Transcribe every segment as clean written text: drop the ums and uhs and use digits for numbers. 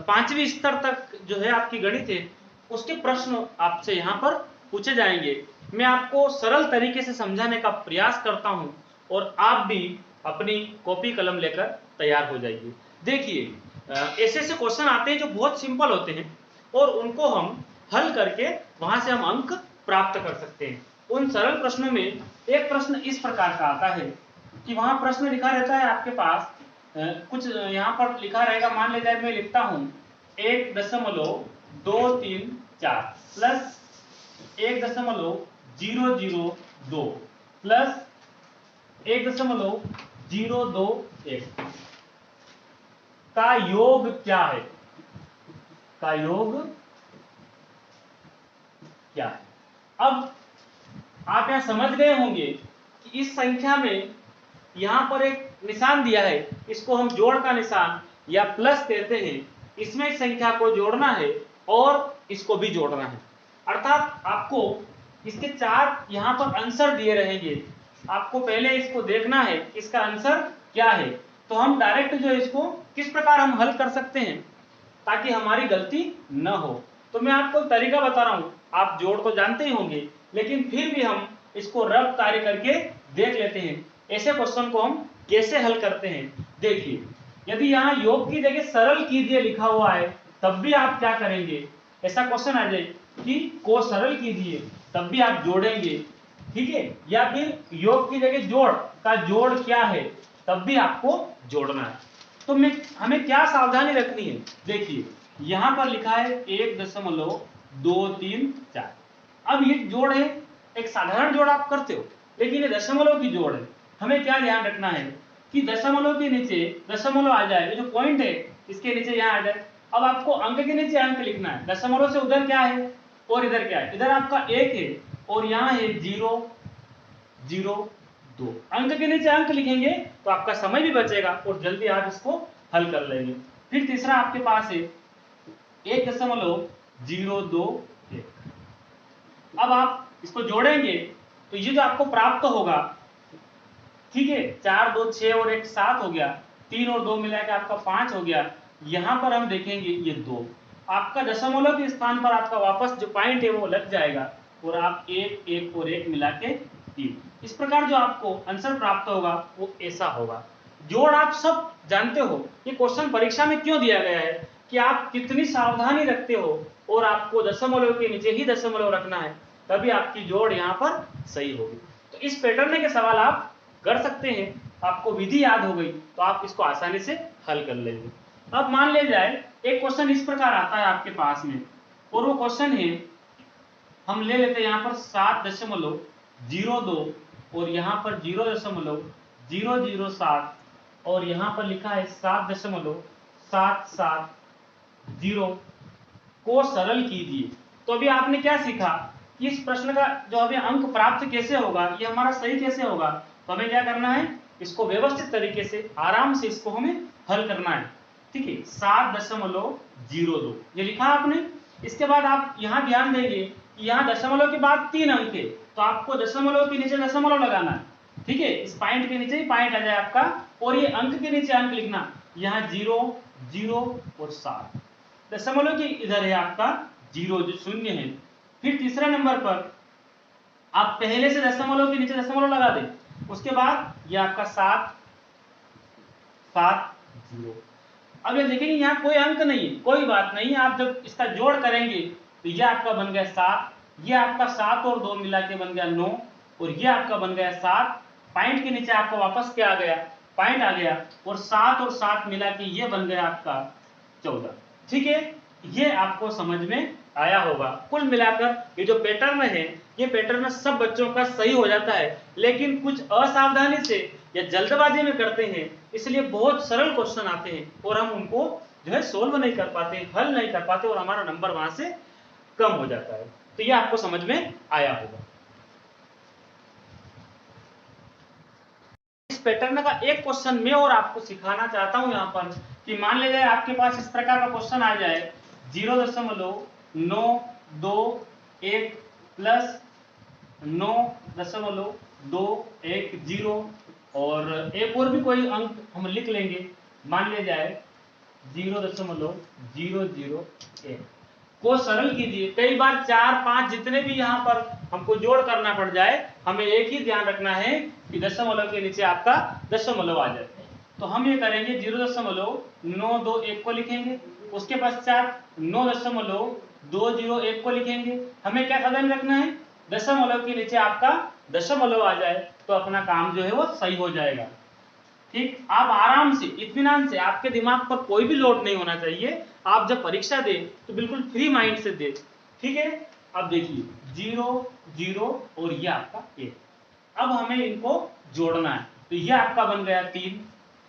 5वीं स्तर तक जो है आपकी गणित है उसके प्रश्न आपसे यहाँ पर पूछे जाएंगे। मैं आपको सरल तरीके से समझाने का प्रयास करता हूँ और आप भी अपनी कॉपी कलम लेकर तैयार हो जाइए। देखिए ऐसे ऐसे क्वेश्चन आते हैं जो बहुत सिंपल होते हैं और उनको हम हल करके वहां से हम अंक प्राप्त कर सकते हैं। उन सरल प्रश्नों में एक प्रश्न इस प्रकार का आता है कि वहां प्रश्न लिखा रहता है आपके पास कुछ यहाँ पर लिखा रहेगा, मान लीजिए मैं लिखता हूं 1.234 प्लस 1.002 प्लस 1.021 का योग क्या है, का योग क्या है। अब आप यहां समझ गए होंगे कि इस संख्या में यहां पर एक निशान दिया है, इसको हम जोड़ का निशान या प्लस कहते हैं। इसमें इस संख्या को जोड़ना है और इसको भी जोड़ना है, अर्थात आपको इसके 4 यहां पर आंसर दिए रहेंगे। आपको पहले इसको देखना है इसका आंसर क्या है। तो हम डायरेक्ट जो इसको किस प्रकार हम हल कर सकते हैं ताकि हमारी गलती न हो। तो मैं आपको तरीका बता रहा हूं, आप जोड़ तो जानते ही होंगे लेकिन फिर भी हम इसको रफ कार्य करके देख लेते हैं ऐसे क्वेश्चन को हम कैसे हल करते हैं। देखिए यदि यहाँ योग की जगह सरल कीजिए लिखा हुआ है तब भी आप क्या करेंगे, ऐसा क्वेश्चन आ जाए कि को सरल कीजिए तब भी आप जोड़ेंगे, ठीक है। या फिर योग की जगह जोड़ का जोड़ क्या है तब भी आपको जोड़ना है। तो हमें क्या सावधानी रखनी है, देखिए यहां पर लिखा है 1.234। अब ये जोड़ है, एक साधारण जोड़ आप करते हो लेकिन ये दशमलव की जोड़ है। हमें क्या ध्यान रखना है कि दशमलव के नीचे दशमलव आ जाए, जो पॉइंट है इसके नीचे यहाँ आ जाए। अब आपको अंक के नीचे अंक लिखना है, दशमलव से उधर क्या है और इधर क्या है, इधर आपका 1 है और यहाँ है 0.002। अंक के नीचे अंक लिखेंगे तो आपका समय भी बचेगा और जल्दी आप इसको हल कर लेंगे। फिर तीसरा आपके पास है 1.021। अब आप इसको जोड़ेंगे तो ये जो आपको प्राप्त होगा, ठीक है, 4 2 6 और 1 7 हो गया, 3 और 2 मिला के आपका 5 हो गया। यहां पर हम देखेंगे ये 2 आपका दशमलव के स्थान पर आपका वापस जो पॉइंट है वो लग जाएगा और आप 1 1 और 1 मिला के 3। इस प्रकार जो आपको आंसर प्राप्त होगा वो ऐसा होगा। जोड़ आप सब जानते हो, ये क्वेश्चन परीक्षा में क्यों दिया गया है कि आप कितनी सावधानी रखते हो और आपको दशमलव के नीचे ही दशमलव रखना है तभी आपकी जोड़ यहाँ पर सही होगी। तो इस पैटर्न के सवाल आप कर सकते हैं, आपको विधि याद हो गई तो आप इसको आसानी से हल कर लेंगे। अब मान ले जाए एक क्वेश्चन इस प्रकार आता है आपके पास में और वो क्वेश्चन है, हम ले लेते हैं यहाँ पर 7.02 और यहाँ पर 0.007 और यहाँ पर लिखा है 7.770 को सरल कीजिए। तो अभी आपने क्या सीखा कि इस प्रश्न का जो हमें अंक प्राप्त कैसे होगा, ये हमारा सही कैसे होगा। तो हमें क्या करना है, इसको व्यवस्थित तरीके से आराम से इसको हमें हल करना है, ठीक है। 7.02 ये लिखा आपने। इसके बाद आप यहाँ ध्यान देंगे कि यहाँ दशमलव के बाद 3 अंक है तो आपको दशमलव के नीचे दशमलव लगाना है, ठीक है। इस पॉइंट के नीचे ही पॉइंट आ जाए आपका और ये अंक के नीचे अंक लिखना, यहाँ 0 0 और 7। दशमलव की इधर है आपका 0 जो शून्य है। फिर तीसरा नंबर पर आप पहले से दशमलव के नीचे दशमलव लगा दें, उसके बाद ये आपका 7 7 0। अब ये देखेंगे यहाँ कोई अंक नहीं है, कोई बात नहीं, आप जब इसका जोड़ करेंगे तो ये आपका बन गया 7, ये आपका 7 और 2 मिला के बन गया 9 और ये आपका बन गया 7। पॉइंट के नीचे आपका वापस क्या आ गया, पॉइंट आ गया और 7 और 7 मिला के ये बन गया आपका 14, ठीक है। ये आपको समझ में आया होगा। कुल मिलाकर ये जो पैटर्न है ये पैटर्न सब बच्चों का सही हो जाता है, लेकिन कुछ असावधानी से या जल्दबाजी में करते हैं इसलिए बहुत सरल क्वेश्चन आते हैं और हम उनको जो है सोल्व नहीं कर पाते, हल नहीं कर पाते और हमारा नंबर वहां से कम हो जाता है। तो ये आपको समझ में आया होगा। इस पैटर्न का एक क्वेश्चन मैं और आपको सिखाना चाहता हूं यहाँ पर कि मान लीजिए आपके पास इस प्रकार का क्वेश्चन आ जाए 0.921 प्लस 9.210 और एक और भी कोई अंक हम लिख लेंगे, मान ले जाए 0.001 को सरल कीजिए। कई बार 4, 5 जितने भी यहाँ पर हमको जोड़ करना पड़ जाए, हमें एक ही ध्यान रखना है कि दशमलव के नीचे आपका दशमलव आ जाए। तो हम ये करेंगे 0.921 को लिखेंगे, उसके पश्चात 9.201 को लिखेंगे। हमें क्या कदम रखना है, दशमलव के नीचे आपका दशमलव आ जाए तो अपना काम जो है वो सही हो जाएगा। ठीक, आप आराम से इत्मीनान से, आपके दिमाग पर कोई भी लोड नहीं होना चाहिए। आप जब परीक्षा दें तो बिल्कुल फ्री माइंड से दें। ठीक है, अब देखिए 0, 0 और ये आपका 1। अब हमें इनको जोड़ना है, तो ये आपका बन गया 3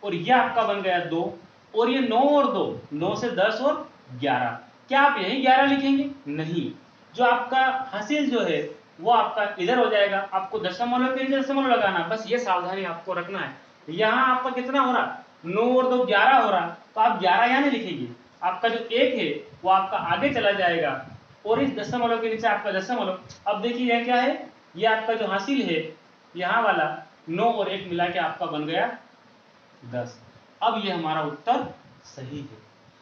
और ये आपका बन गया 2 और ये 9 और 2, 9 से 10 और 11। क्या आप यही 11 लिखेंगे? नहीं, जो आपका हासिल जो है वो आपका इधर हो जाएगा। आपको दशमलव के नीचे दशमलव लगाना, बस ये सावधानी आपको रखना है। यहाँ आपका कितना हो रहा, 9 और 2 11 हो रहा, तो आप 11 यहाँ नहीं लिखेंगे। आपका जो 1 है वो आपका आगे चला जाएगा और इस दशमलव के नीचे आपका दशमलव। अब देखिए यह क्या है, ये आपका जो हासिल है यहाँ वाला 9 और 1 मिला के आपका बन गया 10। अब ये हमारा उत्तर सही है।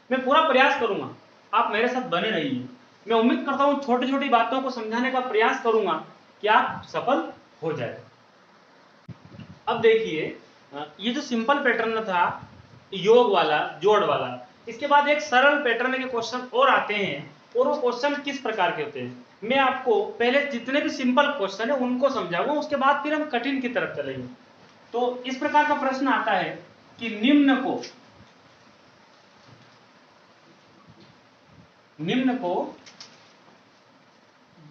मैं पूरा प्रयास करूंगा, आप मेरे साथ बने रहिए। मैं उम्मीद करता हूँ छोटी छोटी बातों को समझाने का प्रयास करूंगा कि आप सफल हो जाए। अब देखिए ये जो सिंपल पैटर्न था योग वाला, जोड़ वाला, इसके बाद एक सरल पैटर्न के क्वेश्चन और आते हैं। और वो क्वेश्चन किस प्रकार के होते हैं, मैं आपको पहले जितने भी सिंपल क्वेश्चन है उनको समझाऊंगा, उसके बाद फिर हम कठिन की तरफ चलेंगे। तो इस प्रकार का प्रश्न आता है कि निम्न को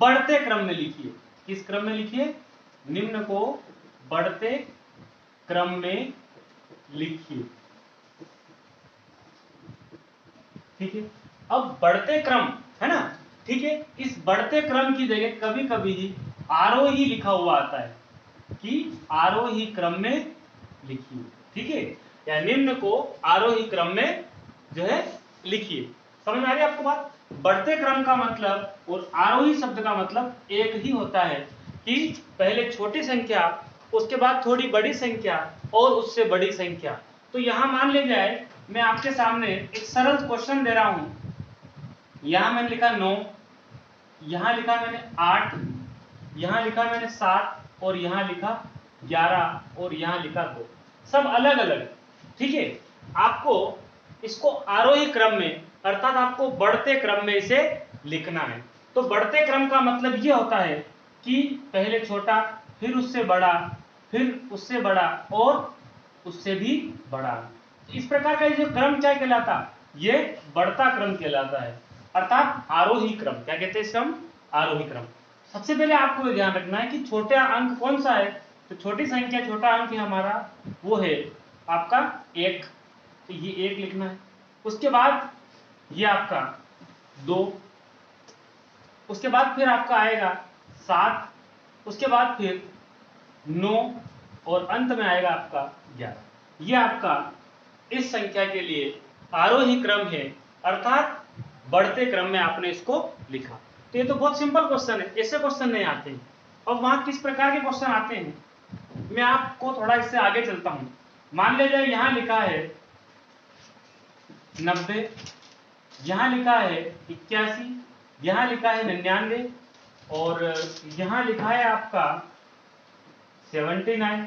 बढ़ते क्रम में लिखिए। किस क्रम में लिखिए? निम्न को बढ़ते क्रम में लिखिए। ठीक है, अब बढ़ते क्रम है ना, ठीक है, इस बढ़ते क्रम की जगह कभी कभी आरोही लिखा हुआ आता है कि आरोही क्रम में लिखिए। ठीक है, या निम्न को आरोही क्रम में जो है लिखिए। समझ में आ रही है आपको बात? बढ़ते क्रम का मतलब और आरोही शब्द का मतलब एक ही होता है कि पहले छोटी संख्या, उसके बाद थोड़ी बड़ी संख्या और उससे बड़ी संख्या। तो यहां मान ले जाए मैं आपके सामने एक सरल क्वेश्चन दे रहा हूं, यहां मैंने लिखा 9, यहां लिखा मैंने 8, यहां लिखा मैंने 7 और यहां लिखा 11 और यहां लिखा 2, सब अलग अलग। ठीक है, आपको इसको आरोही क्रम में अर्थात आपको बढ़ते क्रम में इसे लिखना है। तो बढ़ते क्रम का मतलब ये होता है कि पहले छोटा, फिर उससे बड़ा, फिर उससे बड़ा और उससे भी बड़ा। इस प्रकार का जो क्रम क्या कहलाता, ये बढ़ता क्रम कहलाता है, अर्थात आरोही क्रम। क्या कहते हैं इस क्रम? आरोही क्रम। सबसे पहले आपको ये ध्यान रखना है कि छोटा अंक कौन सा है, तो छोटी संख्या छोटा अंक है हमारा, वो है आपका 1, तो ये 1 लिखना है। उसके बाद ये आपका 2, उसके बाद फिर आपका आएगा 7, उसके बाद फिर 9 और अंत में आएगा आपका 11। ये आपका इस संख्या के लिए आरोही क्रम है, अर्थात बढ़ते क्रम में आपने इसको लिखा। तो ये तो बहुत सिंपल क्वेश्चन है, ऐसे क्वेश्चन नहीं आते हैं। अब वहां किस प्रकार के क्वेश्चन आते हैं, मैं आपको थोड़ा इससे आगे चलता हूं। मान लीजिए यहां लिखा है 90, यहां लिखा है 81, यहां लिखा है 99 और यहां लिखा है आपका 79।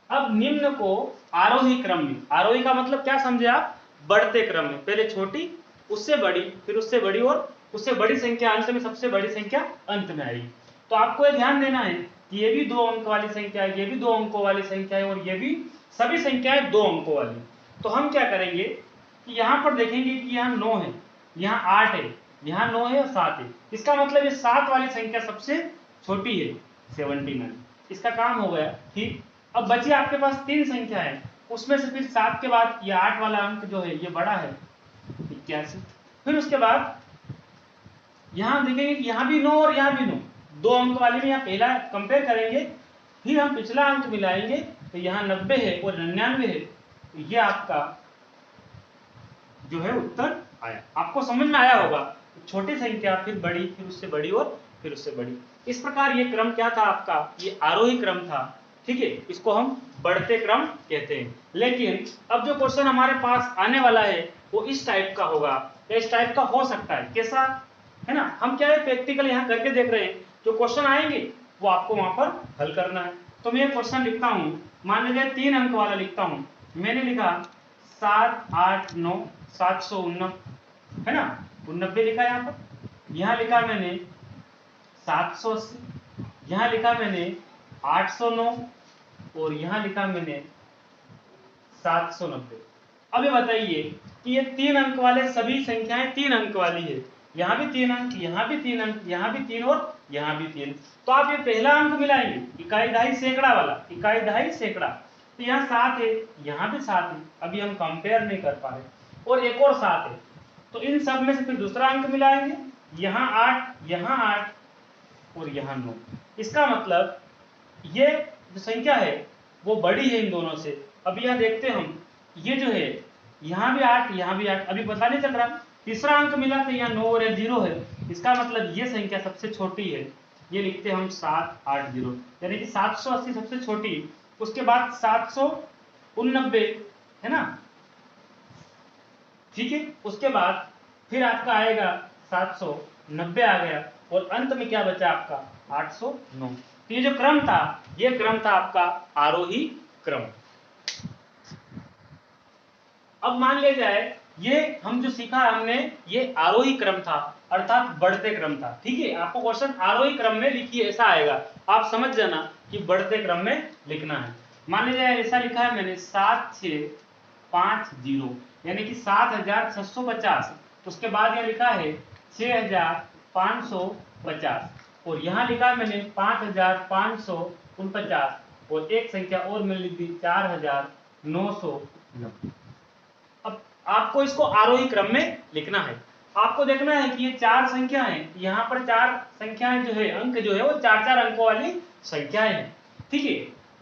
अब निम्न को आरोही क्रम में, आरोही का मतलब क्या समझे आप, बढ़ते क्रम में, पहले छोटी, उससे बड़ी, फिर उससे बड़ी और उससे बड़ी संख्या, अंत में सबसे बड़ी संख्या अंत में आएगी। तो आपको ये ध्यान देना है कि ये भी 2 अंक वाली संख्या है, ये भी 2 अंकों वाली संख्या है और ये भी सभी संख्याएं 2 अंकों वाली। तो हम क्या करेंगे कि यहाँ पर देखेंगे कि यहाँ 9 है, यहाँ 8 है, यहाँ 9 है और 7 है। इसका मतलब ये 7 वाली संख्या सबसे छोटी है, 79। इसका काम हो गया। ठीक, अब बची आपके पास 3 संख्या है, उसमें से फिर 7 के बाद ये 8 वाला अंक जो है ये बड़ा है, 81। फिर उसके बाद यहां देखेंगे कि यहां भी 9 और यहां भी 9, 2 अंक वाले में यहाँ पहला कंपेयर करेंगे, फिर हम पिछला अंक मिलाएंगे तो यहाँ 90 है और 99 है। तो ये आपका जो है उत्तर आया। आपको समझ में आया होगा, छोटी संख्या फिर बड़ी, फिर उससे बड़ी और फिर उससे बड़ी। इस प्रकार ये क्रम क्या था आपका, ये आरोही क्रम था। ठीक है, इसको हम बढ़ते क्रम कहते हैं। लेकिन अब जो क्वेश्चन हमारे पास आने वाला है वो इस टाइप का होगा या इस टाइप का हो सकता है, कैसा है ना। हम क्या है प्रैक्टिकल यहाँ करके देख रहे हैं, जो क्वेश्चन आएंगे वो आपको वहां पर हल करना है। तो मैं क्वेश्चन लिखता हूँ, मान लीजिए 3 अंक वाला लिखता हूँ। मैंने लिखा 7 8 9 789 है ना, 89 लिखा यहाँ पर। यहाँ लिखा मैंने 780, यहाँ लिखा मैंने 809 और यहाँ लिखा मैंने 790। अब ये बताइए कि ये 3 अंक वाले सभी संख्याएं 3 अंक वाली है, यहाँ भी 3 अंक, यहाँ भी 3 अंक, यहाँ भी 3 और यहाँ भी 3। तो आप ये पहला अंक मिलाएंगे, इकाई दहाई सैकड़ा वाला, इकाई दहाई सैकड़ा, तो यहाँ 7 है, यहाँ भी 7 है, अभी हम कंपेयर नहीं कर पा रहे, और एक और 7 है। तो इन सब में से फिर दूसरा अंक मिलाएंगे, यहाँ 8, यहाँ 8 और यहाँ 9। इसका मतलब ये जो संख्या है वो बड़ी है इन दोनों से। अभी यहाँ देखते हम, ये जो है यहाँ भी 8, यहाँ भी 8, अभी पता नहीं चल रहा। तीसरा अंक मिला तो यहाँ 9 और 0 है, इसका मतलब ये संख्या सबसे छोटी है, ये लिखते हम 780, यानी कि 780 सबसे छोटी, उसके बाद 789 है ना, ठीक है। उसके बाद फिर आपका आएगा 790 आ गया, और अंत में क्या बचा आपका 809। तो ये जो क्रम था, ये क्रम था आपका आरोही क्रम। अब मान लिया जाए ये हम जो सीखा हमने, ये आरोही क्रम था, अर्थात बढ़ते क्रम था, ठीक है। आपको क्वेश्चन आरोही क्रम में लिखिए ऐसा आएगा, आप समझ जाना कि बढ़ते क्रम में लिखना है। मान लीजिए ऐसा लिखा है मैंने 7650, यानी कि 7650, उसके बाद ये लिखा है 6550, और यहाँ लिखा मैंने 5549, और एक संख्या और मैंने लिख दी 4990। अब आपको इसको आरोही क्रम में लिखना है। आपको देखना है कि ये 4 संख्याएं, यहाँ पर 4 संख्याएं जो है, अंक जो है वो 4-4 अंकों वाली संख्याएं हैं, ठीक है।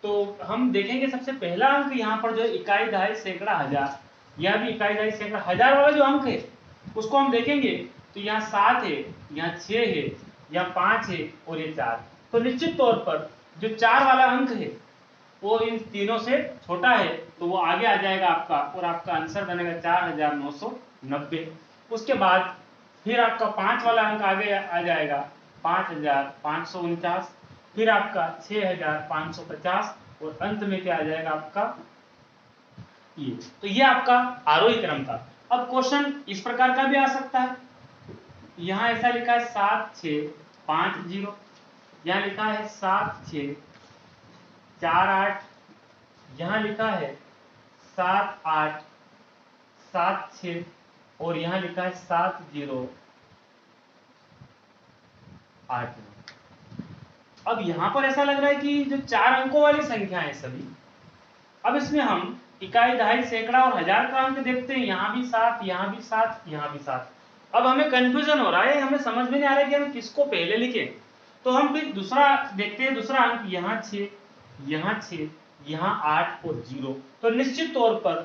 तो हम देखेंगे सबसे पहला अंक यहाँ पर जो है इकाई दहाई सैकड़ा हजार, यहाँ भी इकाई दहाई सैकड़ा हजार वाला जो अंक है उसको हम देखेंगे, तो यहाँ 7 है, यहाँ 6 है, यहाँ 5 है और ये 4। तो निश्चित तौर पर जो 4 वाला अंक है वो इन तीनों से छोटा है, तो वो आगे आ जाएगा आपका, और आपका आंसर बनेगा 4990। उसके बाद फिर आपका 5 वाला अंक आगे आ जाएगा 5549, फिर आपका 6550, और अंत में क्या आ जाएगा आपका ये। तो ये आपका आरोही क्रम था। अब क्वेश्चन इस प्रकार का भी आ सकता है, यहाँ ऐसा लिखा है 7650, यहाँ लिखा है 7648, यहाँ लिखा है 7876, और यहाँ लिखा है 7089। अब यहाँ पर ऐसा लग रहा है कि जो 4 अंकों वाली संख्या है सभी, अब इसमें हम इकाई दहाई सैकड़ा और हजार का अंक देखते हैं, यहाँ भी 7, यहाँ भी 7, यहाँ भी 7। अब हमें कंफ्यूजन हो रहा है, हमें समझ में नहीं आ रहा है कि हम किसको पहले लिखें। तो हम फिर दूसरा देखते हैं, दूसरा अंक यहाँ 6, यहाँ 6, यहाँ 8 और 0। तो निश्चित तौर पर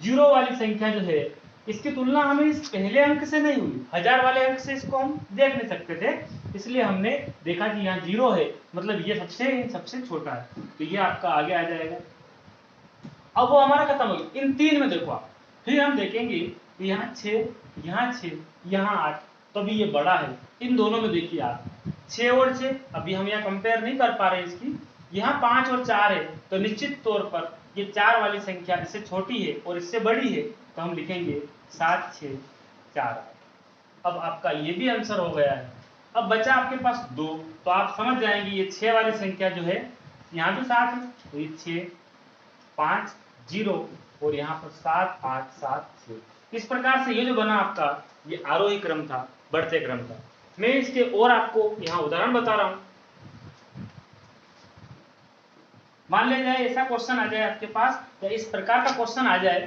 0 वाली संख्या जो है, इसकी तुलना हमें इस पहले अंक से नहीं हुई, हजार वाले अंक से इसको हम देख नहीं सकते थे, इसलिए हमने देखा कि यहाँ 0 है, मतलब ये सबसे छोटा है, तो ये आपका आगे आ जाएगा। अब वो हमारा खत्म हो गया। इन 3 में देखो आप, फिर हम देखेंगे यहाँ 6, यहाँ 6, यहाँ 8, तो अभी ये बड़ा है। इन दोनों में देखिए आप 6 और 6, अभी हम यहाँ कंपेयर नहीं कर पा रहे हैं इसकी, यहाँ 5 और 4 है, तो निश्चित तौर पर ये 4 वाली संख्या इससे छोटी है और इससे बड़ी है, तो हम लिखेंगे 7648। अब आपका ये भी आंसर हो गया है। अब बचा आपके पास 2, तो आप समझ जाएंगे ये 6 वाली संख्या जो है, यहाँ भी 7 है, तो ये 6 5 0 और यहाँ पर 7 8 7 6। इस प्रकार से ये जो बना आपका, ये आरोही क्रम था, बढ़ते क्रम था। मैं इसके और आपको यहाँ उदाहरण बता रहा हूं। मान लिया जाए ऐसा क्वेश्चन आ जाए आपके पास, या इस प्रकार का क्वेश्चन आ जाए,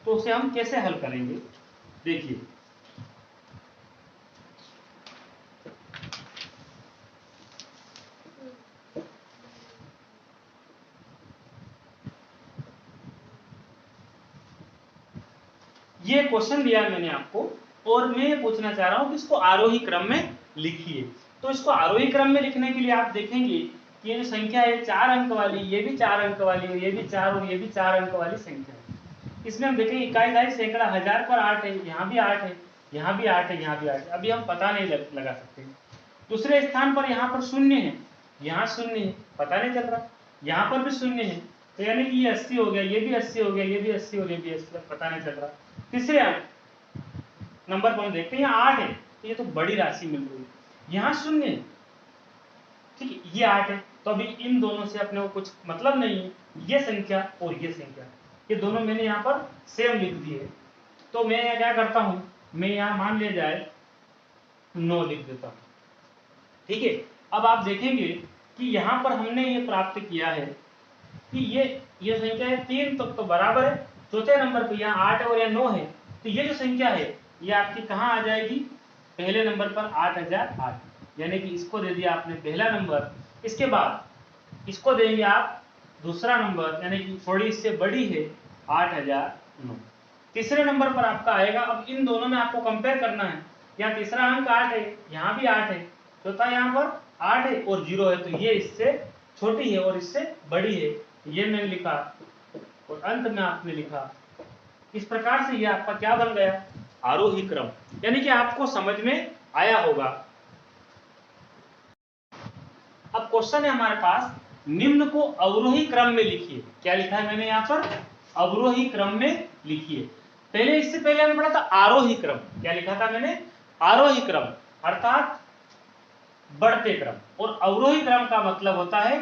तो उसे हम कैसे हल करेंगे, देखिए। ये क्वेश्चन दिया है मैंने आपको, और मैं ये पूछना चाह रहा हूं कि इसको आरोही क्रम में लिखिए। तो इसको आरोही क्रम में लिखने के लिए आप देखेंगे कि ये जो संख्या है 4 अंक वाली, ये भी 4 अंक वाली, ये भी 4 और ये भी 4 अंक वाली संख्या है। इसमें हम देखेंगे इकाई दहाई सैकड़ा हजार पर 8 है, यहाँ भी 8 है, यहाँ भी 8 है, यहाँ भी 8 है। अभी हम पता नहीं लगा सकते। दूसरे स्थान पर यहाँ पर 0 है, यहाँ 0 है, पता नहीं चल रहा, यहाँ पर भी 0 है, तो यानी कि ये 80 हो गया, ये भी 80 हो गया, ये भी 80 हो गया, ये भी 80, पता नहीं चल रहा। तीसरे नंबर पर हम देखते हैं यहाँ 8 है, तो ये तो बड़ी राशि मिल रही है, यहाँ 0 है, ठीक है, ये 8 है, तो अभी इन दोनों से अपने को कुछ मतलब नहीं है, ये संख्या और ये संख्या, ये दोनों मैंने यहाँ पर सेम लिख दिए। तो मैं यहाँ क्या करता हूँ, मैं यहाँ मान लिया जाए 9 लिख देता हूँ, ठीक है। अब आप देखेंगे कि यहाँ पर हमने ये प्राप्त किया है कि ये संख्या है 3 तो बराबर है, चौथे नंबर पे यहाँ 8 है और यहाँ 9 है, तो ये जो संख्या है ये आपकी कहाँ आ जाएगी, पहले नंबर पर 8008, यानी कि इसको दे दिया आपने पहला नंबर, इसके बाद इसको देंगे आप दूसरा नंबर, यानी कि थोड़ी इससे बड़ी है 8009। तीसरे नंबर पर आपका आएगा, अब इन दोनों में आपको कंपेयर करना है, यहाँ तीसरा अंक 8 है, यहाँ भी 8 है, चौथा यहाँ पर 8 है और 0 है, तो ये इससे छोटी है और इससे बड़ी है, ये मैंने लिखा और अंत में आपने लिखा। इस प्रकार से ये आपका क्या बन गया, आरोही क्रम, यानी कि आपको समझ में आया होगा। अब क्वेश्चन है हमारे पास, निम्न को अवरोही क्रम में लिखिए। क्या लिखा है मैंने यहाँ पर, अवरोही क्रम में लिखिए। पहले इससे पहले हमने पढ़ा था आरोही क्रम, क्या लिखा था मैंने, आरोही क्रम अर्थात बढ़ते क्रम, और अवरोही क्रम का मतलब होता है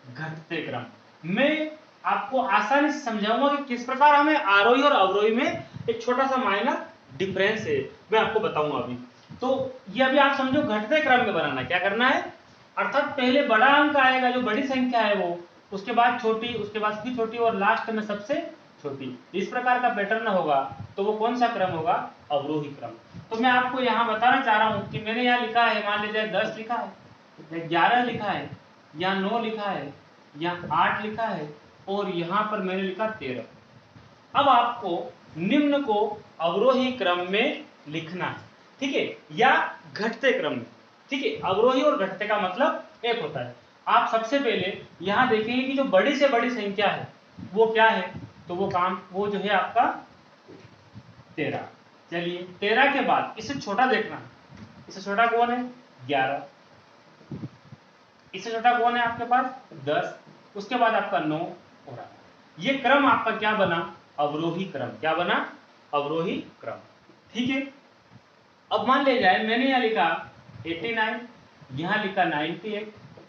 घटते क्रम। मैं आपको आसानी से समझाऊंगा कि किस प्रकार हमें आरोही और अवरोही में एक छोटा सा माइनर डिफरेंस है, मैं आपको बताऊंगा अभी। तो ये अभी आप समझो घटते क्रम में बनाना, क्या करना है, अर्थात पहले बड़ा अंक आएगा जो बड़ी संख्या है वो, उसके बाद छोटी, उसके बाद फिर छोटी और लास्ट में सबसे छोटी, इस प्रकार का पैटर्न होगा, तो वो कौन सा क्रम होगा, अवरोही क्रम। तो मैं आपको यहाँ बताना चाह रहा हूँ कि मैंने यहाँ लिखा है, मान लीजिए 10 लिखा है, या 11 लिखा है, या 9 लिखा है, या 8 लिखा है, और यहाँ पर मैंने लिखा 13। अब आपको निम्न को अवरोही क्रम में लिखना है, ठीक है, या घटते क्रम में, ठीक है। अवरोही और घटते का मतलब एक होता है। आप सबसे पहले यहाँ देखेंगे कि जो बड़ी से बड़ी संख्या है वो क्या है, तो वो जो है आपका 13। चलिए 13 के बाद इससे छोटा देखना, इससे छोटा कौन है, 11, इससे छोटा कौन है आपके पास, 10, उसके बाद आपका 9 और 8। ये क्रम आपका क्या बना, अवरोही क्रम, क्या बना, अवरोही क्रम, ठीक है। अब मान ले जाए मैंने यहाँ लिखा 89, यहाँ लिखा 98,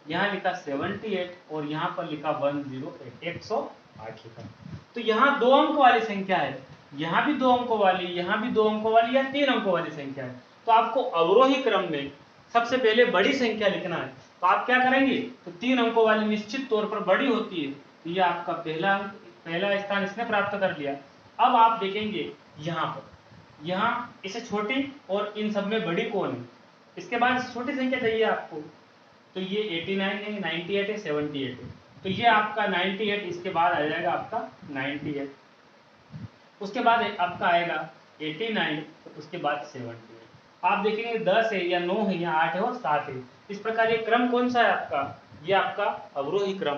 यहाँ लिखा 78 और यहाँ पर लिखा 108, 108 लिखा। तो यहाँ 2 अंक वाली संख्या है, यहाँ भी 2 अंकों वाली, यहाँ भी 2 अंकों वाली, या 3 अंकों वाली संख्या है। तो आपको अवरोही क्रम में सबसे पहले बड़ी संख्या लिखना है, तो आप क्या करेंगे, तो 3 अंकों वाली निश्चित तौर पर बड़ी होती है, तो ये आपका पहला अंक, पहला स्थान इसने प्राप्त कर लिया। अब आप देखेंगे यहाँ पर, यहाँ इससे छोटी और इन सब में बड़ी कौन है, इसके बाद छोटी संख्या चाहिए आपको, तो ये 89 है, 98 है, 78 है, तो ये आपका 98, इसके बाद आ जाएगा आपका 98, उसके बाद आपका आएगा 89, उसके बाद 78। आप देखेंगे 10 है, या 9 है, या 8 है और 7 है। इस प्रकार ये क्रम कौन सा है आपका, ये आपका अवरोही क्रम।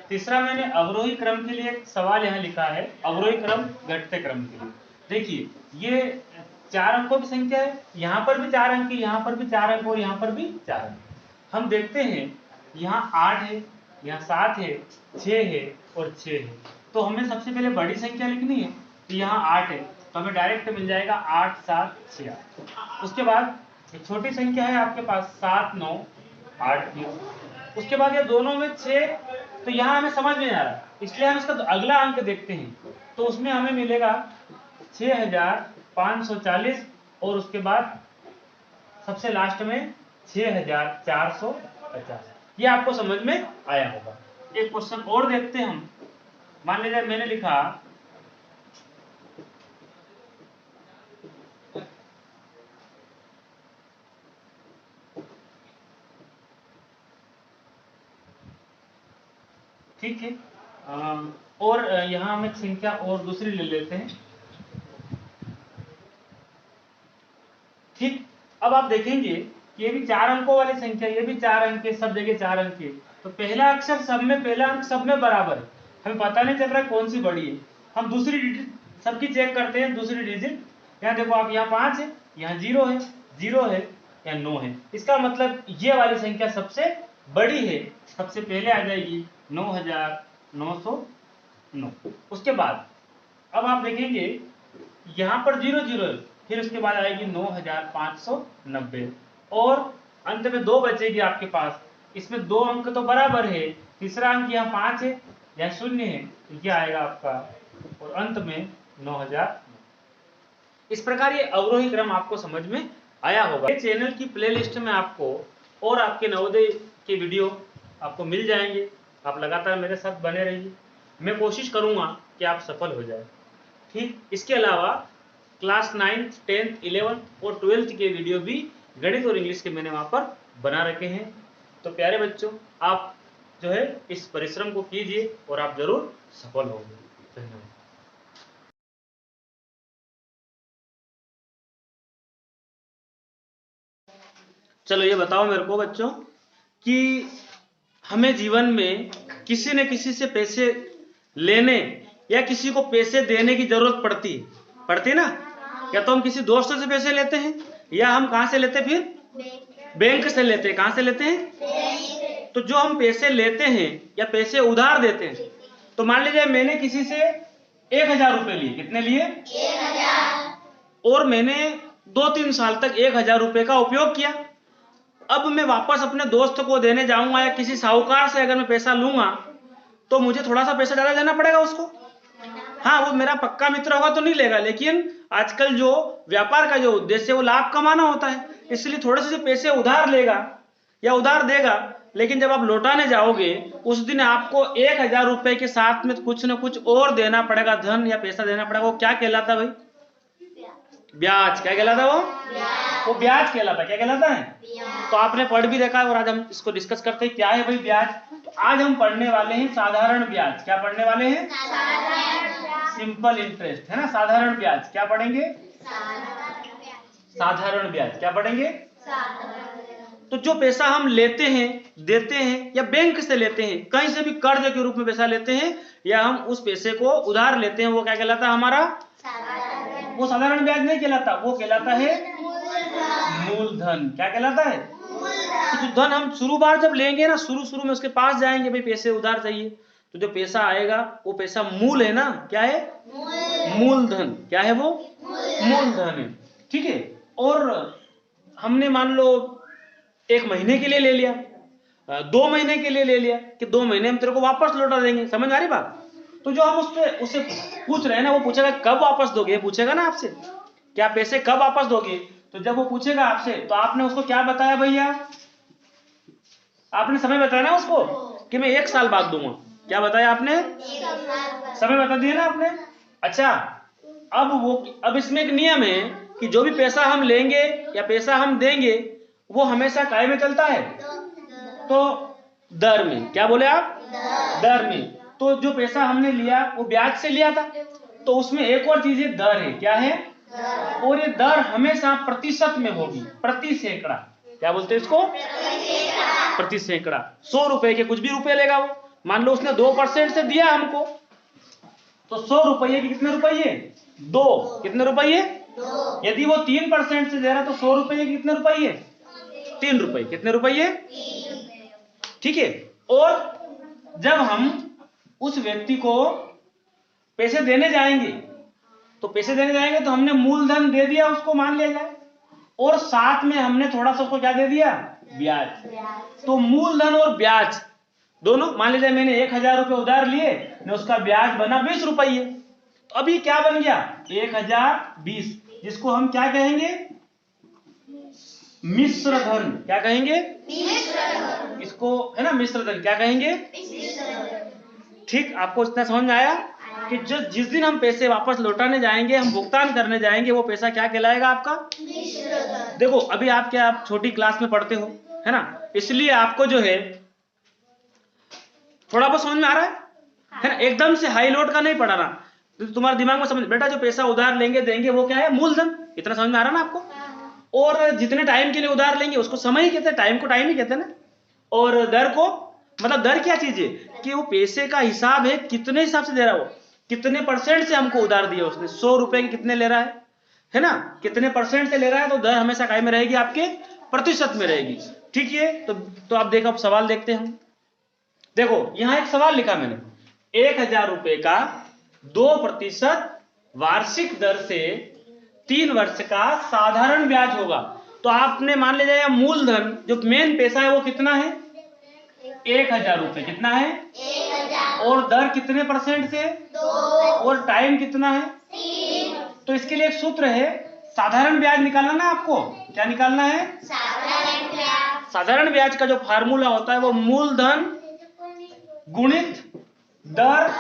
तीसरा मैंने अवरोही क्रम के लिए एक सवाल यहाँ लिखा है, अवरोही क्रम घटते क्रम के लिए। देखिए ये 4 अंकों की संख्या है, यहाँ पर भी 4 अंक है, यहाँ पर भी 4 अंक और यहाँ पर भी 4 अंक। हम देखते हैं यहाँ 8 है, यहाँ 7 है, 6 है और 6 है, तो हमें सबसे पहले बड़ी संख्या लिखनी है, तो यहाँ 8 है, तो हमें डायरेक्ट मिल जाएगा 8 7 6 8। उसके बाद एक छोटी संख्या है आपके पास 7 9 8 3, उसके बाद ये दोनों में 6, तो यहाँ हमें समझ में आ रहा, इसलिए हम इसका अगला अंक देखते हैं, तो उसमें हमें मिलेगा 6540 और उसके बाद सबसे लास्ट में 6450। ये आपको समझ में आया होगा। एक क्वेश्चन और देखते हैं हम, मान लीजिए मैंने लिखा ठीक है, और यहाँ हम एक संख्या और दूसरी ले लेते हैं, ठीक। अब आप देखेंगे कि ये भी 4 अंकों वाली संख्या, ये भी 4 अंक है, सब जगह 4 अंक है, तो पहला अक्षर सब में, पहला अंक सब में बराबर है, हमें पता नहीं चल रहा है कौन सी बड़ी है। हम दूसरी डिजिट सबकी चेक करते हैं। दूसरी डिजिट यहाँ देखो आप, यहाँ 5 है, यहाँ 0 है, 0 है, यहाँ 9 है। इसका मतलब ये वाली संख्या सबसे बड़ी है, सबसे पहले आ जाएगी 9909। उसके बाद अब आप देखेंगे यहाँ पर 0 0 है, फिर उसके बाद आएगी 9590 और अंत में 2 बचेगी आपके पास। इसमें 2 अंक तो बराबर है, तीसरा अंक यहाँ 5 है, यहाँ 0 है, ये आएगा आपका और अंत में 9000। इस प्रकार ये अवरोही क्रम आपको समझ में आया होगा। ये चैनल की प्लेलिस्ट में आपको और आपके नवोदय के वीडियो आपको मिल जाएंगे। आप लगातार मेरे साथ बने रहिए, मैं कोशिश करूंगा कि आप सफल हो जाए। ठीक, इसके अलावा क्लास 9, 10, 11 और 12 के वीडियो भी गणित और इंग्लिश के मैंने वहां पर बना रखे हैं। तो प्यारे बच्चों, आप जो है इस परिश्रम को कीजिए और आप जरूर सफल होंगे। धन्यवाद। चलो ये बताओ मेरे को बच्चों कि हमें जीवन में किसी न किसी से पैसे लेने या किसी को पैसे देने की जरूरत पड़ती है ना। या तो हम किसी दोस्त से पैसे लेते हैं या हम कहां से लेते हैं, फिर बैंक से लेते हैं। कहां से लेते हैं? तो जो हम पैसे लेते हैं या पैसे उधार देते हैं, तो मान लीजिए मैंने किसी से 1000 रुपए लिए। कितने लिए? 1000। और मैंने 2-3 साल तक 1000 रुपए का उपयोग किया। अब मैं वापस अपने दोस्त को देने जाऊंगा या किसी साहूकार से अगर मैं पैसा लूंगा तो मुझे थोड़ा सा पैसा ज्यादा देना पड़ेगा उसको। हाँ, वो मेरा पक्का मित्र होगा तो नहीं लेगा, लेकिन आजकल जो व्यापार का जो उद्देश्य है वो लाभ कमाना होता है, इसलिए थोड़े से पैसे उधार लेगा या उधार देगा। लेकिन जब आप लौटाने जाओगे उस दिन आपको 1000 रुपए के साथ में कुछ न कुछ और देना पड़ेगा, धन या पैसा देना पड़ेगा। वो क्या कहलाता है भाई? ब्याज। क्या कहलाता है वो ब्याज कहलाता है। क्या कहलाता है? तो आपने पढ़ भी देखा है और आज हम इसको डिस्कस करते हैं क्या है भाई ब्याज। तो आज हम पढ़ने वाले हैं साधारण ब्याज। क्या पढ़ने वाले हैं? सिंपल इंटरेस्ट, है ना। साधारण ब्याज क्या पढ़ेंगे? साधारण ब्याज क्या पढ़ेंगे? तो जो पैसा हम लेते हैं, देते हैं या बैंक से लेते हैं, कहीं से भी कर्ज के रूप में पैसा लेते हैं या हम उस पैसे को उधार लेते हैं, वो क्या कहलाता है हमारा? वो साधारण ब्याज नहीं कहलाता, वो कहलाता है मूलधन। क्या कहलाता है? तो जो धन हम शुरू बार जब लेंगे ना, शुरू में उसके पास जाएंगे, भाई पैसे उधार चाहिए, तो जो पैसा आएगा वो पैसा मूल है ना। क्या है? मूलधन। क्या है वो? मूलधन है। ठीक है। और हमने मान लो 1 महीने के लिए ले लिया, 2 महीने के लिए ले लिया कि 2 महीने में तेरे को वापस लौटा देंगे। समझ आ रही बात? तो जो हम उससे पूछ रहे हैं ना, वो पूछेगा कब वापस दोगे, पूछेगा ना आपसे, क्या पैसे कब वापस दोगे। तो जब वो पूछेगा आपसे तो आपने उसको क्या बताया भैया? आपने समय बताया ना उसको कि मैं 1 साल बाद दूंगा। क्या बताया आपने? समय बता दिया ना आपने। अच्छा, अब इसमें एक नियम है कि जो भी पैसा हम लेंगे या पैसा हम देंगे वो हमेशा काय में चलता है? तो दर में। क्या बोले आप? दर में। तो जो पैसा हमने लिया वो ब्याज से लिया था, तो उसमें एक और चीज है, दर है। क्या है? और ये दर हमेशा प्रतिशत में होगी, प्रति सैकड़ा। क्या बोलते हैं इसको? प्रति सैकड़ा। 100 रुपए के कुछ भी रुपए लेगा वो, मान लो उसने 2% से दिया हमको, तो 100 रुपये के कितने रुपये? 2। कितने रुपये? 2। यदि वो 3% से दे रहा तो 100 रुपये के कितने रुपये? 3 रुपये। कितने रुपये? 3। ठीक है। और जब हम उस व्यक्ति को पैसे देने जाएंगे तो हमने मूलधन दे दिया उसको, मान लिया जाए, और साथ में हमने थोड़ा सा उसको क्या दे दिया? ब्याज। तो मूलधन और ब्याज दोनों, मान लीजिए मैंने 1000 रुपए उधार लिए, ने उसका ब्याज बना 20 रुपये। तो अभी क्या बन गया? 1020, जिसको हम क्या कहेंगे? मिश्र धन। क्या कहेंगे? इसको, है ना, मिश्र धन। क्या कहेंगे? ठीक। आपको इतना समझ में आया कि जिस दिन हम पैसे वापस लौटाने जाएंगे, हम भुगतान करने जाएंगे, वो पैसा क्या कहलाएगा आपका? देखो अभी आप छोटी क्लास में पढ़ते हो, है ना, इसलिए आपको जो है थोड़ा बहुत समझ में आ रहा है ना। एकदम से हाई लोड का नहीं पढ़ाना, तो तुम्हारे दिमाग में समझ, बेटा जो पैसा उधार लेंगे देंगे वो क्या है? मूलधन। इतना समझ में आ रहा ना आपको। और जितने टाइम के लिए उधार लेंगे उसको समय ही कहते हैं, टाइम को टाइम ही कहते हैं ना। और दर को, मतलब दर क्या चीज है कि वो पैसे का हिसाब है, कितने हिसाब से दे रहा है वो, कितने परसेंट से हमको उधार दिया उसने, 100 रुपए के कितने ले रहा है ना, कितने परसेंट से ले रहा है, तो दर हमेशा काय में रहेगी, आपके प्रतिशत में रहेगी। ठीक है, तो आप देखो, अब सवाल देखते हैं हम। देखो यहां एक सवाल लिखा मैंने, 1000 रुपए का 2% वार्षिक दर से 3 वर्ष का साधारण ब्याज होगा। तो आपने मान लीजिए मूलधन जो मेन पैसा है वो कितना है, 1000 रुपए, कितना है 1000, और दर कितने परसेंट से, 2, और टाइम कितना है 3, तो इसके लिए एक सूत्र है, साधारण ब्याज निकालना ना आपको, क्या निकालना है, साधारण ब्याज, साधारण ब्याज का जो फार्मूला होता है वो मूलधन गुणित दर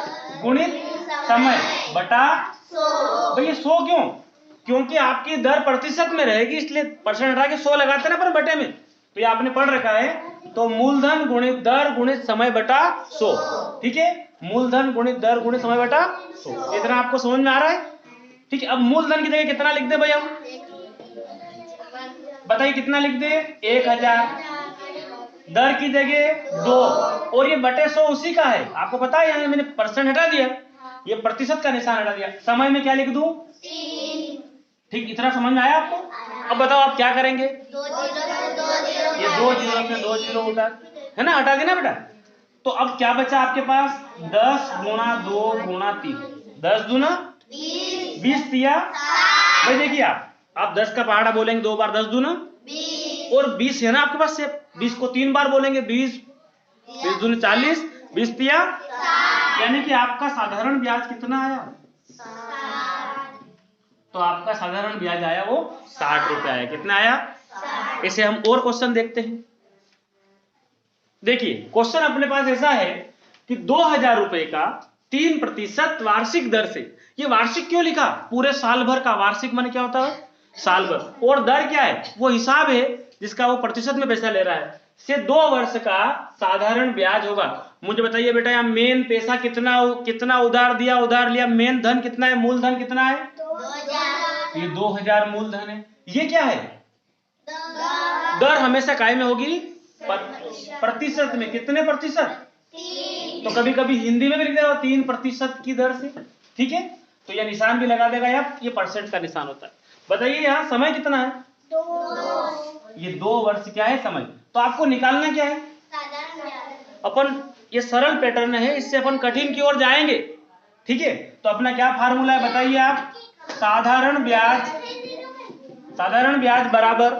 गुणित समय बटा 100, भाई 100 क्यों, क्योंकि आपकी दर प्रतिशत में रहेगी, इसलिए परसेंट हटा के 100 लगाते ना पर बटे में, तो ये आपने पढ़ रखा है। तो मूलधन गुणित दर गुणित समय बटा 100, ठीक है, मूलधन गुणित दर गुणित समय बटा 100, इतना आपको समझ में आ रहा है। ठीक है, अब मूलधन की जगह कितना लिख दे भाई हम, बताइए कितना लिख दे, 1000, दर की जगह 2, और ये बटे 100 उसी का है, आपको पता है, यहाँ मैंने परसेंट हटा दिया, ये प्रतिशत का निशान हटा दिया। समय में क्या लिख दूं, 3, ठीक, इतना समझ में आया आपको। अब बताओ आप क्या करेंगे, 2 0 से 2 0, ये 2 0 से 2 0 उठा है ना, हटा देना बेटा। तो अब क्या बचा आपके पास, 10 गुणा 2 गुणा 3, 10 दूना 20 दिया। भाई देखिए आप 10 का पहाड़ा बोलेंगे 2 बार, 10 दूना 20, और 20 है ना आपके पास से, 20 को 3 बार बोलेंगे, 20 दूने 40, 20 दिया, यानी कि आपका साधारण ब्याज कितना आया, 60, तो आपका साधारण ब्याज आया वो 60 रुपए आया, कितना आया। इसे हम और क्वेश्चन देखते हैं। देखिए क्वेश्चन अपने पास ऐसा है कि 2000 रुपए का 3% वार्षिक दर से, ये वार्षिक क्यों लिखा, पूरे साल भर का, वार्षिक माने क्या होता है, साल भर, और दर क्या है, वो हिसाब है जिसका वो प्रतिशत में पैसा ले रहा है, से 2 वर्ष का साधारण ब्याज होगा। मुझे बताइए बेटा, यहाँ मेन पैसा कितना उधार दिया, उधार लिया, मेन धन कितना है, मूलधन कितना है, 2000, ये 2000 मूलधन है। ये क्या है, दर हमेशा काय में होगी, प्रतिशत में, कितने प्रतिशत, 3, तो कभी कभी हिंदी में भी लिख देगा 3% की दर से, ठीक है, तो यह निशान भी लगा देगा यार, ये परसेंट का निशान होता है। बताइए यहाँ समय कितना है, 2, ये 2 वर्ष क्या है समय, तो आपको निकालना क्या है, साधारण ब्याज, अपन ये सरल पैटर्न है, इससे अपन कठिन की ओर जाएंगे, ठीक है। तो अपना क्या फार्मूला है बताइए आप, साधारण ब्याज बराबर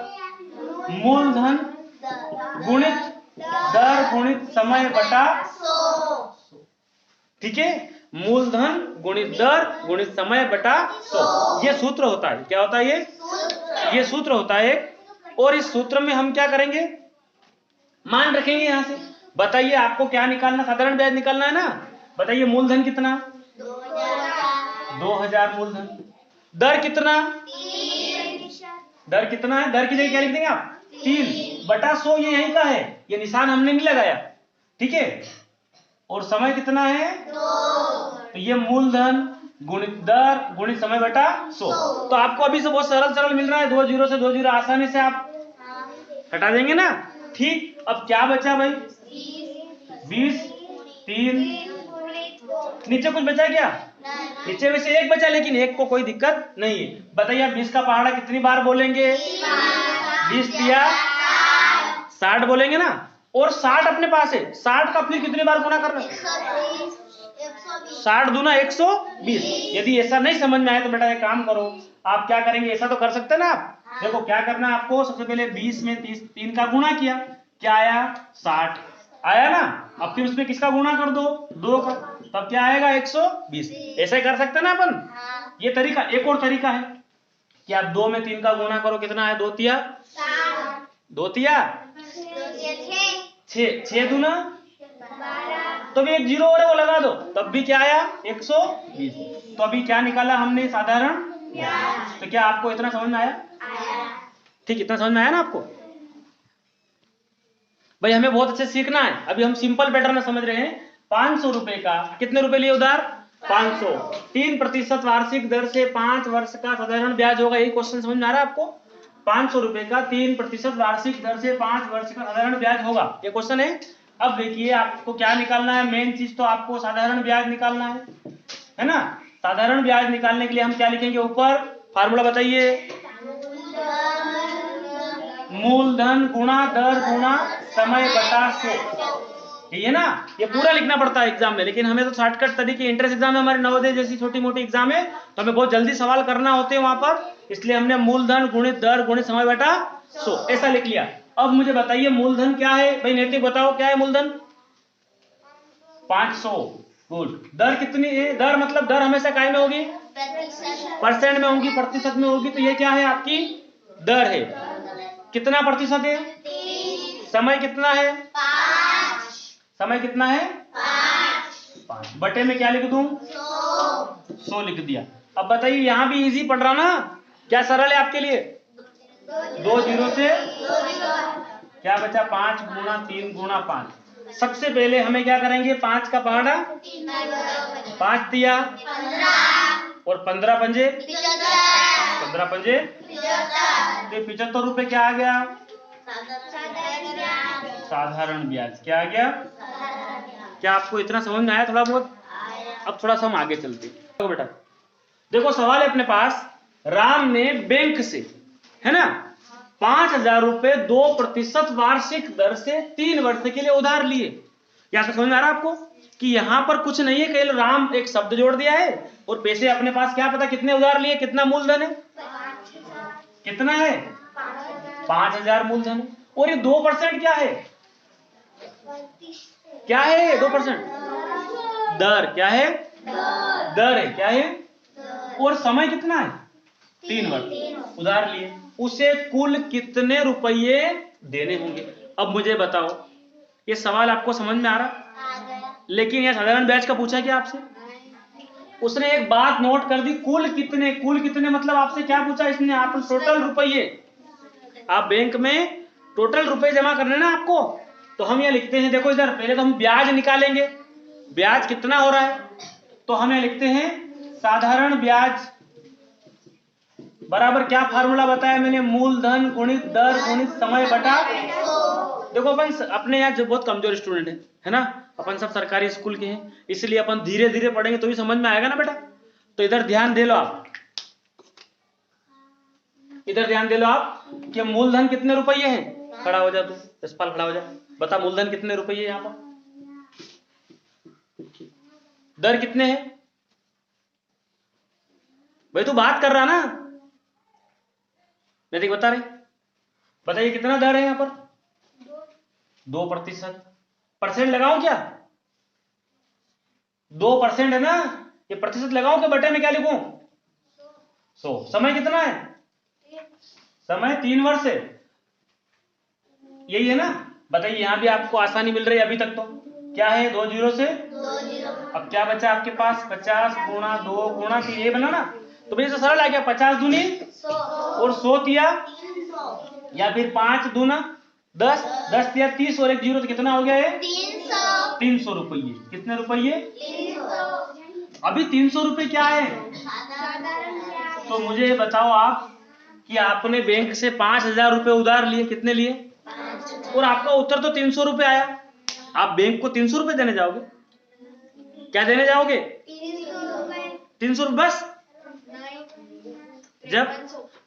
मूलधन गुणित दर गुणित समय बटा 100, ठीक है, मूलधन गुणित दर गुणित समय बटा 100, ये सूत्र होता है, क्या होता है ये सूत्र होता है। और इस सूत्र में हम क्या करेंगे, मान रखेंगे यहां से। बताइए आपको क्या निकालना, साधारण ब्याज निकालना है ना, बताइए मूलधन कितना, 2000 मूलधन, दर कितना, 3, दर कितना है, दर की जगह क्या लिख देंगे आप, 3 बटा 100, ये यहीं का है, ये निशान हमने नहीं लगाया, ठीक है, और समय कितना है 2, तो ये मूलधन गुणित दर गुणित समय बटा 100। तो आपको अभी से बहुत सरल मिल रहा है, 2 0 से 2 0 आसानी से आप हटा देंगे ना, ठीक। अब क्या बचा भाई, 20, 3, नीचे कुछ बचा क्या, नीचे में से एक बचा, लेकिन एक को कोई दिक्कत नहीं है। बताइए आप 20 का पहाड़ा कितनी बार बोलेंगे, 20 दिया 60 बोलेंगे ना, और 60 अपने पास है, 60 का फिर कितनी बार गुना करना, 60 दूना 120। यदि ऐसा नहीं समझ में आए तो बेटा एक काम करो, आप क्या करेंगे, ऐसा तो कर सकते हैं ना आप, देखो क्या करना है आपको, सबसे पहले 20 में 3 का गुणा किया, क्या आया 60 आया ना, अब फिर उसमें किसका गुणा कर दो, 2 का, तब क्या आएगा 120। ऐसा ही कर सकते हैं ना अपन। ये तरीका, एक और तरीका है कि आप 2 में 3 का गुणा करो, कितना है, 2 तिया 2 तिया 6 दूना, तो भी एक 0 और है वो लगा दो, तब भी क्या आया 120। तो अभी क्या निकाला हमने, साधारण। तो क्या आपको इतना समझ में आया, ठीक, इतना समझ में आया ना आपको। भाई हमें बहुत अच्छे सीखना है, अभी हम सिंपल पैटर्न में समझ रहे हैं। 500 रुपए का कितने रुपए लिए उधार, 500, 3% वार्षिक दर से 5 वर्ष का साधारण ब्याज होगा, यही क्वेश्चन समझ में आ रहा है आपको। 500 रुपए का 3% वार्षिक दर से 5 वर्ष का साधारण ब्याज होगा, ये क्वेश्चन है। अब देखिए आपको क्या निकालना है, मेन चीज तो आपको साधारण ब्याज निकालना है। है ना। साधारण ब्याज निकालने के लिए हम क्या लिखेंगे ऊपर, फार्मूला बताइए, मूलधन गुणा दर गुणा समय बटा 100, ये ना, ये पूरा लिखना पड़ता है एग्जाम में, लेकिन हमें तो शॉर्टकट तरीके, इंट्रेंस एग्जाम में हमारे नवोदय जैसी छोटी मोटी एग्जाम है तो हमें बहुत जल्दी सवाल करना होते हैं वहां पर, इसलिए हमने मूलधन गुणित दर गुणित समय बटा 100 ऐसा लिख लिया। अब मुझे बताइए मूलधन क्या है भाई, नैतिक बताओ क्या है मूलधन, 500। गुड। दर कितनी है, दर मतलब दर हमेशा काय में होगी, परसेंट में होगी, प्रतिशत में होगी, तो ये क्या है आपकी दर है। कितना प्रतिशत है, समय कितना है, समय कितना है 5, बटे में क्या लिख दूं 100 लिख दिया। अब बताइए यहां भी इजी पड़ रहा ना, क्या सरल है आपके लिए, 2 जीरो से क्या बचा 5 गुणा 3 गुणा 5। सबसे पहले हमें क्या करेंगे, 5 का पहाड़ा 5 दिया और 15 पंजे 75 रुपए क्या आ गया, साधारण ब्याज क्या आ गया। क्या आपको इतना समझ में आया थोड़ा बहुत, अब थोड़ा सा हम आगे चलते हैं। बेटा देखो सवाल है अपने पास, राम ने बैंक से, है ना, 5,000 रुपए 2% वार्षिक दर से 3 वर्ष के लिए उधार लिए। या तो समझ में आ रहा है आपको कि यहां पर कुछ नहीं है, केवल राम एक शब्द जोड़ दिया है और पैसे अपने पास क्या पता कितने उधार लिए, कितना मूलधन है, कितना है 5,000 मूलधन है, और ये 2% क्या है, क्या है 2% दर, क्या है दर है, क्या है, और समय कितना है 3 वर्ष उधार लिए, उसे कुल कितने रुपये देने होंगे। अब मुझे बताओ ये सवाल आपको समझ में आ रहा, लेकिन यह साधारण ब्याज का पूछा क्या आपसे, उसने एक बात नोट कर दी, कुल कितने, कुल कितने मतलब आपसे क्या पूछा इसने, आप टोटल रुपये, आप बैंक में टोटल रुपए जमा करने ना आपको, तो हम ये लिखते हैं, देखो इधर पहले तो हम ब्याज निकालेंगे, ब्याज कितना हो रहा है, तो हम ये लिखते हैं साधारण ब्याज बराबर क्या फार्मूला बताया मैंने, मूलधन गुणित दर गुणित समय बटा। देखो अपन अपने यहाँ जो बहुत कमजोर स्टूडेंट है ना, अपन सब सरकारी स्कूल के हैं, इसलिए अपन धीरे धीरे पढ़ेंगे तो भी समझ में आएगा ना बेटा। तो इधर ध्यान दे लो आप, इधर ध्यान दे लो आप कि मूलधन कितने रुपये है, खड़ा हो जा तू, यशपाल खड़ा हो जा, बता मूलधन कितने रुपये यहाँ पर, दर कितने हैं भाई, तू बात कर रहा ना, नैतिक बता रहे, बताइए कितना दर है यहाँ पर, 2%, परसेंट लगाऊं क्या, 2% है ना, ये प्रतिशत लगाऊं क्या, बटे में क्या लिखूं 100। समय कितना है, समय 3 वर्ष है, यही है ना। बताइए यहां भी आपको आसानी मिल रही है अभी तक, तो क्या है 2 जीरो से 2 जीरो, अब क्या बचा आपके पास 50 गुणा 2 गुणा 3, ये बना ना, तो भैया तो सरल आ गया, 50 दूनी 100 और 100 तिया 300, या फिर 5 दूना 10, 10 तिया 30 और 1 जीरो, तो कितना हो गया है 300 रुपये। कितने रुपये 300। अभी 300 रुपये क्या है, तो मुझे बताओ आप कि आपने बैंक से 5,000 रुपए उधार लिए, कितने लिए, और आपका उत्तर तो 300 रुपए आया, आप बैंक को 300 रुपए देने जाओगे, क्या देने जाओगे 300 रुपए बस, जब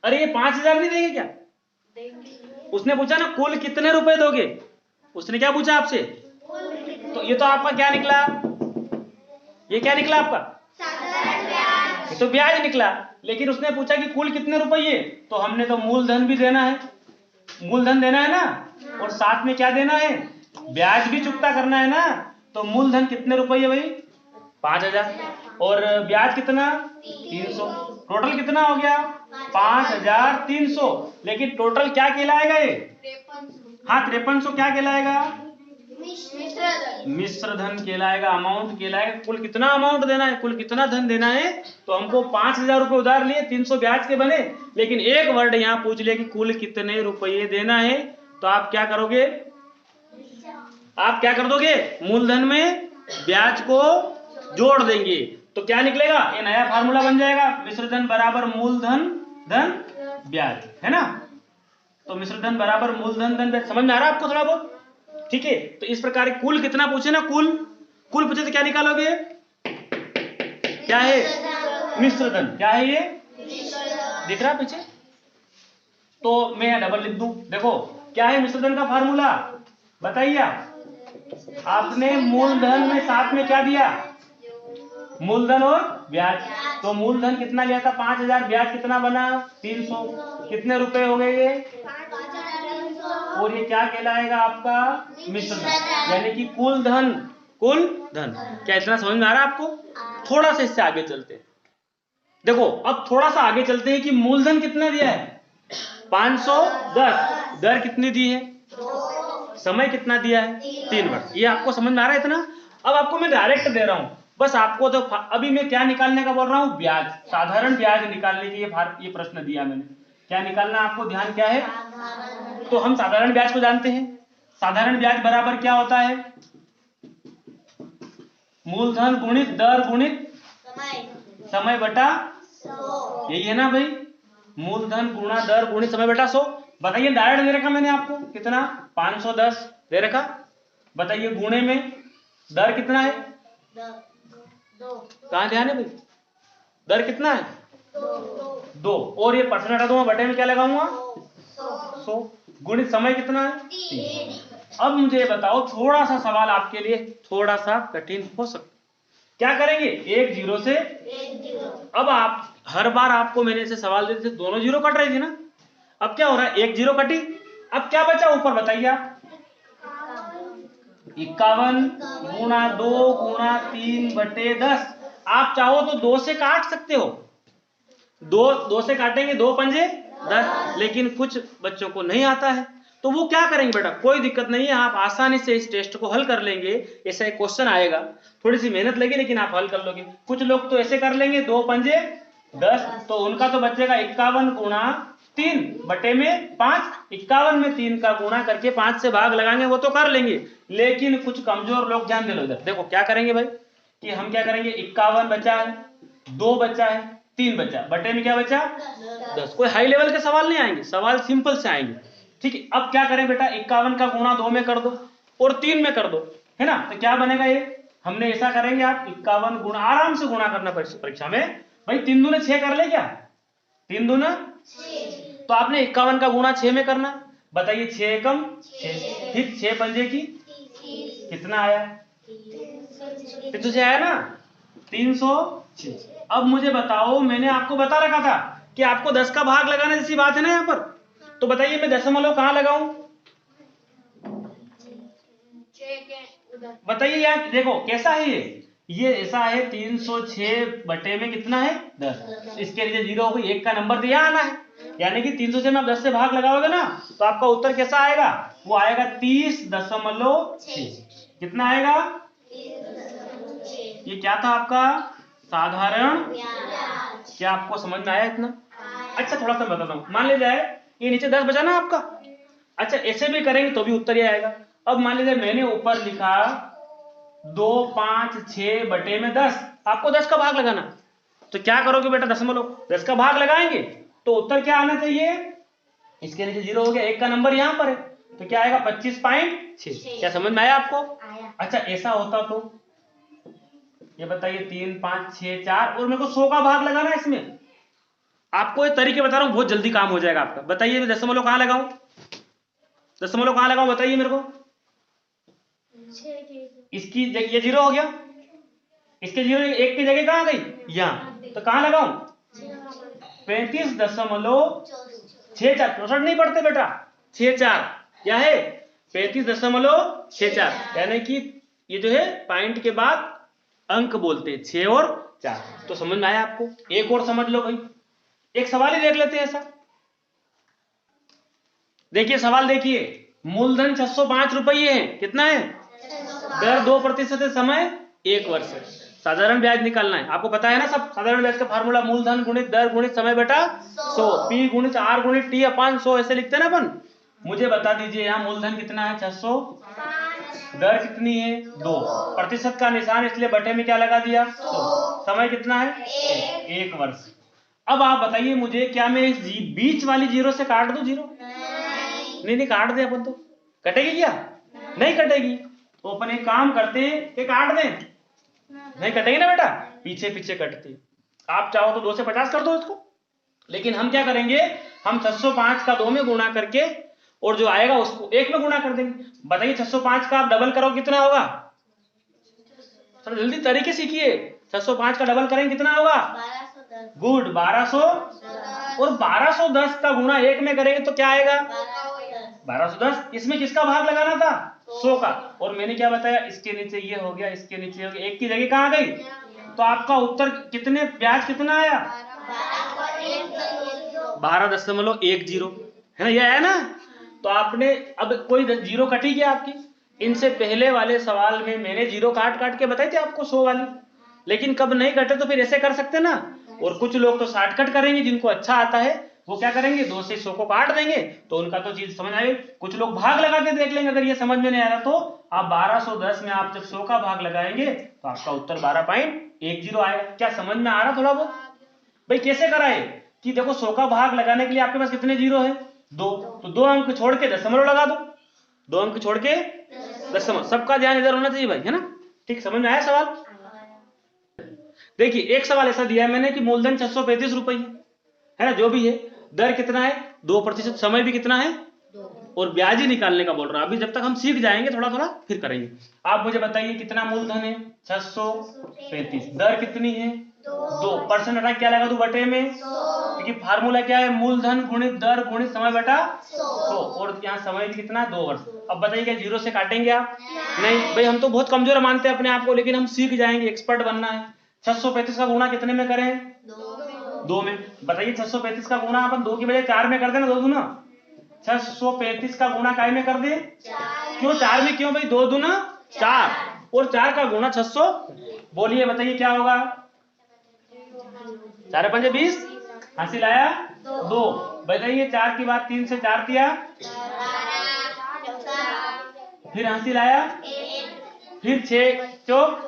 अरे ये 5,000 नहीं देंगे क्या, उसने पूछा ना कुल कितने रुपए दोगे, उसने क्या पूछा आपसे, तो ये तो आपका क्या निकला, ये क्या निकला आपका, ये तो ब्याज निकला, लेकिन उसने पूछा कि कुल कितने रुपये, तो हमने तो मूलधन भी देना है, मूलधन देना है ना, और साथ में क्या देना है, ब्याज भी चुकता करना है ना, तो मूलधन कितने रुपये भाई 5,000 और ब्याज कितना 300, टोटल कितना हो गया 5,300, लेकिन टोटल क्या कहलाएगा ये, हाँ 5300 क्या कहलाएगा, मिश्र धन कहलाएगा, अमाउंट कहलाएगा। कुल कितना अमाउंट देना है, कुल कितना धन देना है, तो हमको 5,000 रुपए उधार लिए, 300 ब्याज के बने, लेकिन एक वर्ड यहाँ पूछ लिया कि कुल कितने रुपये देना है, तो आप क्या करोगे, आप क्या कर दोगे, मूलधन में ब्याज को जोड़ देंगे, तो क्या निकलेगा, ये नया फार्मूला बन जाएगा, मिश्र धन बराबर मूलधन धन ब्याज, है ना। तो मिश्र धन बराबर मूलधन धन ब्याज, समझ में आ रहा है आपको थोड़ा बहुत, ठीक है। तो इस प्रकार कुल कितना पूछे ना, कुल पूछे तो क्या निकालोगे क्या है? मिश्र धन। क्या है ये? दिख रहा पीछे? तो मैं यहाँ डबल लिख दूं। देखो क्या है मिश्र धन का फार्मूला, बताइए आप। आपने मूलधन में साथ में क्या दिया? मूलधन और ब्याज। तो मूलधन कितना लिया था? 5000। ब्याज कितना बना? 300। कितने रुपए हो गए ये? 5300। और ये क्या कहलाएगा आपका? मिश्र धन, यानी कि कुल धन। कुल धन। क्या इतना समझ में आ रहा है आपको? थोड़ा सा इससे आगे चलते हैं। देखो अब थोड़ा सा आगे चलते हैं कि मूलधन कितना दिया है? 510। दर कितनी दी है? समय कितना दिया है? 3 वर्ष। ये आपको समझ में आ रहा है इतना? अब आपको मैं डायरेक्ट दे रहा हूं, बस आपको तो अभी मैं क्या निकालने का बोल रहा हूं? ब्याज, साधारण ब्याज निकालने के ये प्रश्न दिया मैंने। क्या निकालना आपको? ध्यान क्या है? तो हम साधारण ब्याज को जानते हैं। साधारण ब्याज बराबर क्या होता है? मूलधन गुणित दर गुणित समय बटा 100। यही है ना भाई? मूलधन गुणा दर गुणित समय बटा 100। बताइए डायरेक्ट दे रखा मैंने आपको कितना? 510 दे रखा। बताइए गुणे में दर कितना है? 2। कहां ध्यान है भाई? दर कितना है? 2। और ये परसेंट हटा दूंगा, बटे में क्या लगाऊंगा? 100। गुणित समय कितना है? 3। अब मुझे बताओ, थोड़ा सा सवाल आपके लिए थोड़ा सा कठिन हो सकता। क्या करेंगे? एक जीरो से। अब आप हर बार आपको मैंने ऐसे सवाल देते थे, दोनों जीरो कट रही थी ना। अब क्या हो रहा है? एक जीरो कटी, अब क्या बचा ऊपर बताइए आप? 51 गुणा 2 गुणा 3 बटे 10। आप चाहो तो 2 से काट सकते हो। 2 से काटेंगे, 2 पंजे 10। लेकिन कुछ बच्चों को नहीं आता है, तो वो क्या करेंगे बेटा? कोई दिक्कत नहीं है, आप आसानी से इस टेस्ट को हल कर लेंगे। ऐसा एक क्वेश्चन आएगा, थोड़ी सी मेहनत लगी लेकिन आप हल कर लोगे। कुछ लोग तो ऐसे कर लेंगे, 2 पंजे 10, तो उनका तो बचेगा 51 गुणा 3 बटे में 5। 51 में 3 का गुणा करके 5 से भाग लगाएंगे, वो तो कर लेंगे। लेकिन कुछ कमजोर लोग, ध्यान दे लो इधर, देखो क्या करेंगे भाई कि हम क्या करेंगे? 51 बचा है, 2 बचा है, 3 बचा, बटे में क्या बचा? 10। कोई हाई लेवल के सवाल नहीं आएंगे, सवाल सिंपल से आएंगे। ठीक है, अब क्या करें बेटा? 51 का गुणा 2 में कर दो और 3 में कर दो, है ना? तो क्या बनेगा ये? हमने ऐसा करेंगे, आप 51 गुणा, आराम से गुणा करना परीक्षा में भाई। 3 दूने 6 कर ले क्या? 3 दूना 6। तो आपने 51 का गुणा 6 में करना। बताइए 6 एकम 6, फिर 6 पंजे की कितना आया? 306 आया ना? 306। अब मुझे बताओ, मैंने आपको बता रखा था कि आपको 10 का भाग लगाना, जैसी बात है ना यहाँ पर। तो बताइए मैं दशमलव कहां लगाऊं? बताइए यार, देखो कैसा है ये ऐसा है 306 बटे में कितना है? 10। इसके लिए 0 हो गई, 1 का नंबर दिया आना है, यानी कि 306 में आप 10 से भाग लगाओगे ना, तो आपका उत्तर कैसा आएगा? वो आएगा 30.6। कितना आएगा? ये क्या था आपका? साधारण। क्या आपको समझ में आया इतना? अच्छा थोड़ा सा बताता हूँ। मान लीजिए ये नीचे 10 बचा ना आपका। अच्छा ऐसे भी करेंगे तो भी उत्तर ही आएगा। अब मान लीजिए मैंने ऊपर लिखा 2 5 6 बटे में 10, आपको 10 का भाग लगाना। तो क्या करोगे बेटा? दशमलव 10 का भाग लगाएंगे तो उत्तर क्या आना चाहिए? इसके नीचे 0 हो गया, 1 का नंबर यहाँ पर है, तो क्या आएगा? 25.6। क्या समझ में आया आपको? अच्छा ऐसा होता तो ये बताइए 3 5 6 4 और मेरे को 100 का भाग लगाना है इसमें। आपको ये तरीके बता रहा हूँ, बहुत जल्दी काम हो जाएगा आपका। बताइए दशमलव कहां लगाऊं? दशमलव कहां लगाऊं बताइए मेरे को? इसकी ये 0 हो गया, इसके 0 1 की जगह कहां गई? यहाँ, तो कहां लगाऊं? 35.64। 64 नहीं पढ़ते बेटा, 64 क्या है? 35.64, यानी कि ये जो है पॉइंट के बाद अंक बोलते हैं 6 और 4। तो समझ में आया आपको? एक और समझ लो भाई, एक सवाल ही देख लेते हैं ऐसा। देखिए सवाल देखिए, मूलधन 605 रुपये है, कितना है? दर 2% है, समय 1 वर्ष है। साधारण ब्याज निकालना है, आपको पता है ना सब। साधारण ब्याज का फार्मूला मूलधन गुणित दर गुणित समय बटा 100, पी गुणित आर गुणित टी अपान 100, ऐसे लिखते हैं ना अपन। मुझे बता दीजिए यहाँ मूलधन कितना है? 605। दर कितनी है? 2, प्रतिशत का निशान इसलिए बटे में क्या लगा दिया? 100। समय कितना है? 1 वर्ष। अब आप बताइए मुझे, क्या मैं इस बीच वाली 0 से काट दूं? 0 नहीं काट दे अपन, तो कटेगी क्या? नहीं कटेगी। तो अपन एक काम करते हैं कि काट दें, नहीं कटेगी ना बेटा, पीछे पीछे कटती। आप चाहो तो 2 से 50 कर दो इसको, लेकिन हम क्या करेंगे, हम 605 का 2 में गुणा करके और जो आएगा उसको 1 में गुणा कर देंगे। बताइए 605 का आप डबल करो कितना होगा, थोड़ा जल्दी तरीके सीखिए। 605 का डबल करेंगे कितना होगा, 1210 गुड 1200, और 1210 का गुणा 1 में करेंगे तो क्या आएगा 1210। इसमें किसका भाग लगाना था, 100 का। और मैंने क्या बताया, इसके नीचे ये हो गया, इसके नीचे हो गया, 1 की जगह कहाँ गई, तो आपका उत्तर कितने, ब्याज कितना आया 12.10 है ना, ये आया ना। तो आपने अब कोई जीरो कटी गया आपकी। इनसे पहले वाले सवाल में मैंने जीरो काट काट के बताई थी आपको 100 वाली, लेकिन कब नहीं कटे तो फिर ऐसे कर सकते ना। और कुछ लोग तो शॉर्टकट करेंगे, जिनको अच्छा आता है वो क्या करेंगे, 2 से 100 को काट देंगे, तो उनका तो चीज समझ आएगी। कुछ लोग भाग लगा के देख लेंगे, अगर ये समझ में नहीं आ रहा तो आप 1210 में आप जब 100 का भाग लगाएंगे तो आपका उत्तर 12.10 आएगा। क्या समझ में आ रहा थोड़ा बहुत भाई, कैसे कराए कि देखो 100 का भाग लगाने के लिए आपके पास कितने जीरो है, 2, तो 2 अंक छोड़ के दशमलव लगा दो, 2 अंक छोड़ के दशमलव। सबका ध्यान इधर होना चाहिए भाई, है ना। ठीक, समझ में आया सवाल। देखिए एक सवाल ऐसा दिया है मैंने कि मूलधन 635 रुपये है ना, जो भी है, दर कितना है 2%, समय भी कितना है, और ब्याज ही निकालने का बोल रहा है। अभी जब तक हम सीख जाएंगे थोड़ा थोड़ा फिर करेंगे। आप मुझे बताइए कितना मूलधन है 635, दर कितनी है 2%, हटा क्या लगा दूं बटे में, क्योंकि फार्मूला क्या है, मूलधन गुणित दर गुणित समय बटा 100, और यहाँ समय भी कितना 2 वर्ष। अब बताइए क्या जीरो से काटेंगे आप, नहीं भाई, हम तो बहुत कमजोर मानते हैं अपने आप को, लेकिन हम सीख जाएंगे, एक्सपर्ट बनना है। 635 का गुणा कितने में करें, 2 में। बताइए 635 का गुणा अपन 2 की बजाय 4 में कर देना, 2 दूना 635 का गुणा काय में कर दे, क्यों 4 में, क्यों भाई, 2 दूना 4, और 4 का गुणा 600। बोलिए बताइए क्या होगा, 4 5 20, हासिल आया 2। बताइए 4 की बात 3 से 4 किया, फिर हासिल आया, फिर 6 चौक,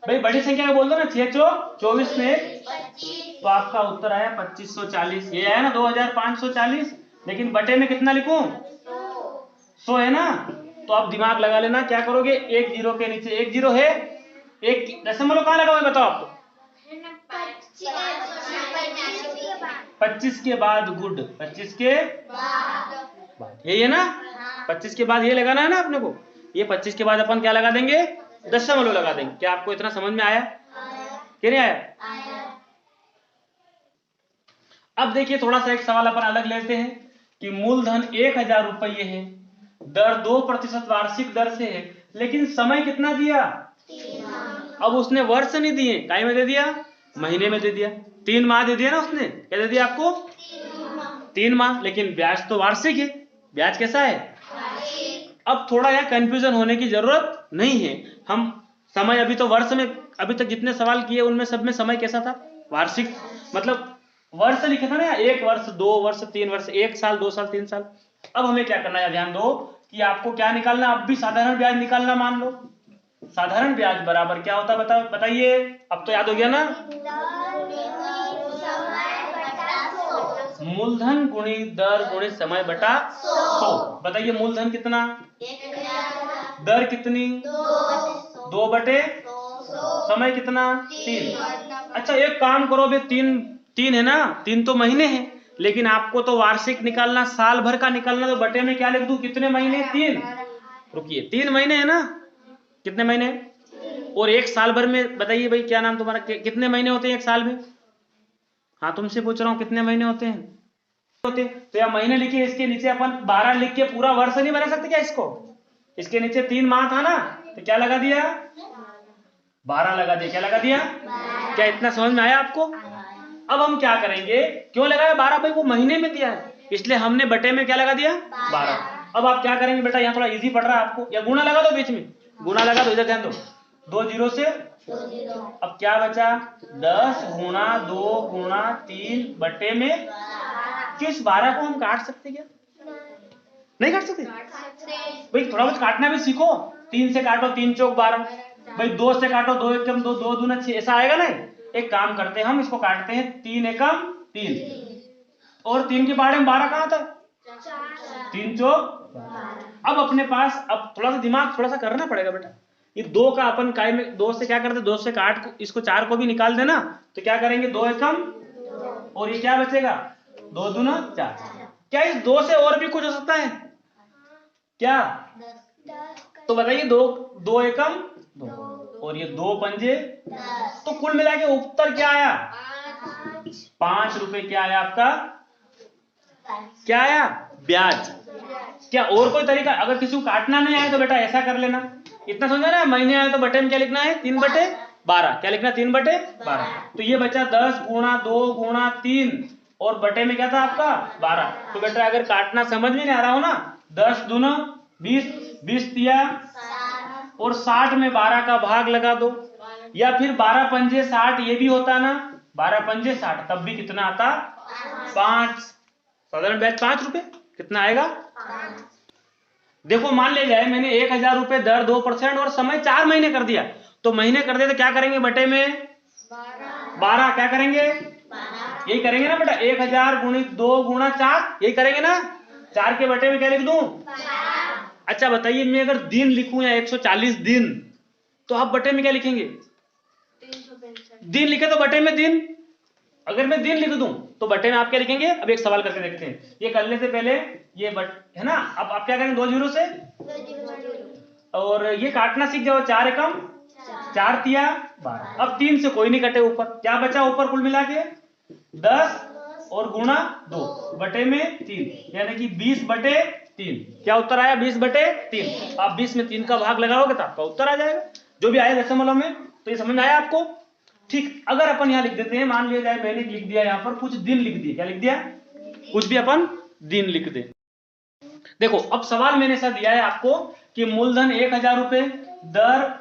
भाई बड़ी संख्या का बोल दो ना, 6 चौक 24 में, तो आपका उत्तर आया 2540। ये आया ना 2540, लेकिन बटे में कितना लिखूं, 100 है ना। तो आप दिमाग लगा लेना, क्या करोगे, एक जीरो के नीचे एक जीरो है, एक दशमलव कहाँ लगाओगे बताओ आपको, 25 के बाद, गुड 25 के बाद, यही है ना, 25 के बाद ये लगाना है ना अपने को, ये 25 के बाद अपन क्या लगा देंगे, दशमलव लगा देंगे। क्या आपको इतना समझ में आया कि नहीं आया। अब देखिए थोड़ा सा एक सवाल अपन अलग लेते हैं कि मूलधन 1000 रुपये है, दर 2% वार्षिक दर से है, लेकिन समय कितना दिया, 3 माह। अब उसने वर्ष नहीं दिए, काय में दे दिया, महीने में दे दिया, 3 माह दे दिया ना उसने, क्या दे दिया आपको, 3 माह, लेकिन ब्याज तो वार्षिक है, ब्याज कैसा है। अब थोड़ा यहाँ कंफ्यूजन होने की जरूरत नहीं है, हम समय अभी तो वर्ष में, अभी तक जितने सवाल किए उनमें सब में समय कैसा था, वार्षिक, मतलब वर्ष लिखे था ना, 1 वर्ष 2 वर्ष 3 वर्ष, 1 साल 2 साल 3 साल। अब हमें क्या करना है, ध्यान दो कि आपको क्या निकालना, अब भी साधारण ब्याज निकालना। मान लो साधारण ब्याज बराबर क्या होता है, बताइए, अब तो याद हो गया ना, मूलधन गुणित दर गुणित समय बटा 100। बताइए मूलधन कितना, दर कितनी, 2 बटे, समय कितना 3। अच्छा एक काम करो बे, 3 है ना, 3 तो महीने हैं, लेकिन आपको तो वार्षिक निकालना, साल भर का निकालना, तो बटे में क्या लिख दूं, कितने महीने, 3। रुकिए 3 महीने है ना, कितने महीने, और एक साल भर में बताइए भाई, क्या नाम तुम्हारा, कितने महीने होते हैं एक साल में, हाँ तुमसे पूछ रहा हूँ कितने महीने होते हैं, तो या महीने लिखिए, इसके नीचे अपन 12 लिख के पूरा वर्ष नहीं बना सकते क्या इसको, इसके नीचे 3 माह था ना, तो क्या लगा दिया, 12 लगा दिया, क्या लगा दिया, क्या इतना समझ में आया आपको। अब हम क्या करेंगे, क्यों लगाया 12, भाई वो महीने में दिया है, इसलिए हमने बटे में क्या लगा दिया 12। अब आप क्या करेंगे बेटा, यहाँ थोड़ा इजी पड़ रहा है आपको, या गुणा लगा दो, बीच में गुणा लगा दो, इधर ध्यान दो, 2 जीरो से, अब क्या बचा, 10 गुणा 2 गुणा 3 बटे में, किस 12 को हम काट सकते क्या, नहीं काट सकते भाई, थोड़ा बहुत काटना भी सीखो। 3 से काटो, 3 चौक 12, भाई 2 से काटो, 2 एकम 2, 2 दूना 6, ऐसा आएगा ना। एक काम करते हैं, हम इसको काटते हैं, 3 एकम 3, और 3 के बारे में 12 कहाँ था, 3 चौक। अब अपने पास, अब थोड़ा सा दिमाग थोड़ा सा करना पड़ेगा बेटा, ये 2 का अपन काय में 2 से क्या करते, 2 से काट को इसको 4 को भी निकाल देना, तो क्या करेंगे 2 एकम, और ये क्या बचेगा 2 दूना 4। क्या इस 2 से और भी कुछ हो सकता है क्या? तो बताइए 2 एकम 2 और ये 2 पंजे, तो कुल मिला के उत्तर क्या आया 5 रुपए। क्या आया आपका, क्या आया ब्याज। क्या और कोई तरीका, अगर किसी को काटना नहीं आए तो बेटा ऐसा कर लेना, इतना समझा ना, महीने आए तो बटे में क्या लिखना है 3/12, क्या लिखना 3/12। तो ये बचा 10 गुणा 2 गुणा 3 और बटे में क्या था आपका 12। तो बेटा अगर काटना समझ में नहीं आ रहा हो ना, 10 दूना 20, 20 दिया और 60 में 12 का भाग लगा दो, या फिर 12 पंजे 60 ये भी होता ना, 12 पंजे 60 तब भी कितना आता 5। साधारण ब्याज 5 रुपए कितना आएगा। देखो मान ले जाए मैंने 1000 रुपए दर 2% और समय 4 महीने कर दिया, तो महीने कर दिया तो क्या करेंगे बटे में 12, क्या करेंगे यही करेंगे ना बेटा, 1000 गुणित 2 गुणा 4 यही करेंगे ना, 4 के बटे में क्या लिख दूं। अच्छा बताइए मैं अगर दिन लिखूं या 140 दिन, तो आप बटे में क्या लिखेंगे, दिन लिखे तो बटे में दिन, अगर मैं दिन लिख दूं तो बटे में आप क्या लिखेंगे। अब एक सवाल करके देखते हैं, ये करने से पहले ये बट है ना, अब आप क्या करेंगे 2 जीरो से, और ये काटना सीख जाओ, 4 एकम 4 तिया 12। अब 3 से कोई नहीं कटे ऊपर, क्या बचा ऊपर कुल मिला के 10 और गुणा 2 बटे में 3, यानी कि 20/3। क्या उत्तर आया 20/3। आप 20 में 3 का भाग लगाओगे तो आपका उत्तर आ जाएगा, जो भी आया दशमलव में। तो ये समझ में आया आपको, ठीक। अगर अपन यहाँ लिख देते हैं, मान लिया जाए मैंने लिख दिया यहाँ पर कुछ दिन लिख दिए, क्या लिख दिया कुछ भी अपन दिन लिख दे। देखो अब सवाल मैंने ऐसा दिया है आपको कि मूलधन 1000 रुपए दर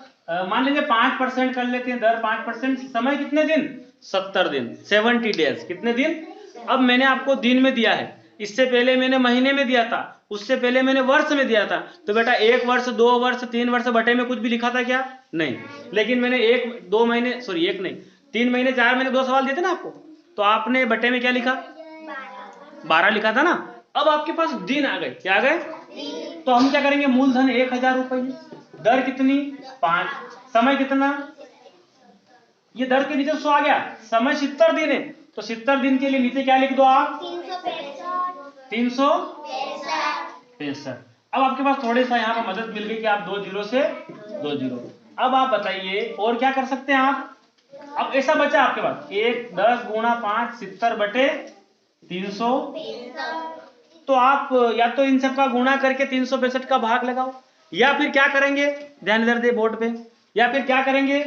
मान लीजिए 5% कर लेते हैं, दर 5%, समय कितने दिन 70 दिन 70 डेज, कितने दिन। अब मैंने आपको दिन में दिया है, इससे पहले मैंने महीने में दिया था, उससे पहले मैंने वर्ष में दिया था, तो बेटा 1 वर्ष 2 वर्ष 3 वर्ष बटे में कुछ भी लिखा था क्या, नहीं। लेकिन मैंने 1 2 महीने सॉरी 1 नहीं 3 महीने 4 महीने 2 सवाल दिए थे ना आपको, तो आपने बटे में क्या लिखा 12 लिखा था ना। अब आपके पास दिन आ गए, क्या आ गए, तो हम क्या करेंगे मूलधन 1000 रुपये, दर कितनी 5, समय कितना, ये दर के नीचे 100 आ गया, समय 70 दिन है, तो 70 दिन के लिए नीचे क्या लिख दो आप 365। अब आपके पास थोड़े सा यहाँ पर मदद मिल गई कि आप 2 जीरो से 2 जीरो। अब आप बताइए और क्या कर सकते हैं आप। अब ऐसा बचा आपके पास 1 10 गुणा 5 70/300, तो आप या तो इन सब का गुणा करके 365 का भाग लगाओ, या फिर क्या करेंगे, ध्यान इधर दे बोर्ड पे, या फिर क्या करेंगे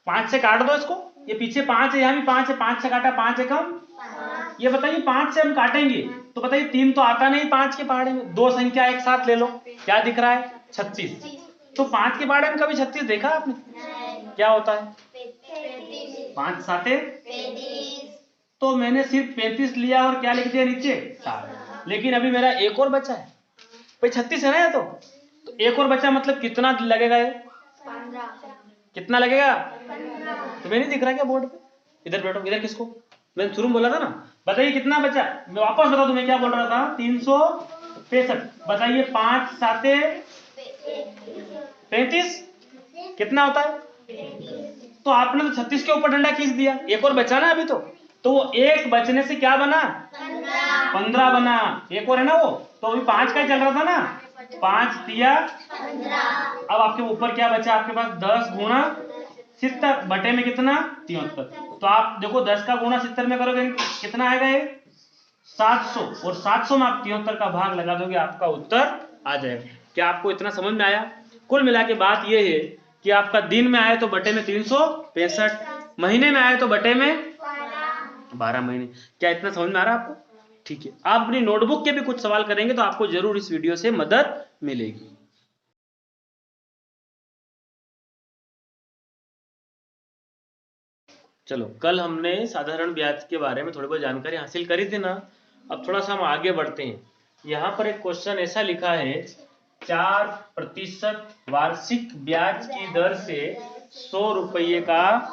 5 से काट दो इसको, ये पीछे 5 है, यहाँ भी 5 है, 5 से काटा 5 एकम। ये बताइए 5 से हम काटेंगे तो बताइए 3 तो आता नहीं 5 के पहाड़े में, 2 संख्या एक साथ ले लो, क्या दिख रहा है 36। तो 5 के पहाड़े में कभी 36 देखा आपने, क्या होता है 5 साते, तो मैंने सिर्फ 35 लिया और क्या लिख दिया नीचे 4। लेकिन अभी मेरा एक और बचा है भाई, 36 है ना ये, तो एक और बचा, मतलब कितना लगेगा ये 15, कितना लगेगा, तुम्हें नहीं दिख रहा क्या बोर्ड पे, इधर बैठो, इधर किसको, मैंने शुरू में बोला था ना, बताइए कितना बचा, मैं वापस बताऊं तुम्हें क्या बोल रहा था 365। बताइए 5 साते 35 कितना होता है, तो आपने तो 36 के ऊपर डंडा खींच दिया, एक और बचा ना अभी, तो वो एक बचने से क्या बना 15 बना, एक और है ना वो, तो अभी 5 का चल रहा था ना, 5 तिया 15। अब आपके ऊपर क्या बचा आपके पास 10 गुणा 70 बटे में कितना 73। तो आप देखो 10 का गुणा 70 में करोगे कितना आएगा ये 700, और 700 में आप 73 का भाग लगा दोगे, आपका उत्तर आ जाएगा। क्या आपको इतना समझ में आया। कुल मिला के बात ये है कि आपका दिन में आए तो बटे में 365, महीने में आए तो बटे में 12 महीने। क्या इतना समझ में आ रहा है आपको, ठीक है। आप अपनी नोटबुक के भी कुछ सवाल करेंगे तो आपको जरूर इस वीडियो से मदद मिलेगी। चलो कल हमने साधारण ब्याज के बारे में थोड़ी बहुत जानकारी हासिल करी थी ना, अब थोड़ा सा हम आगे बढ़ते हैं। यहाँ पर एक क्वेश्चन ऐसा लिखा है 4% वार्षिक ब्याज की दर से 100 रुपये का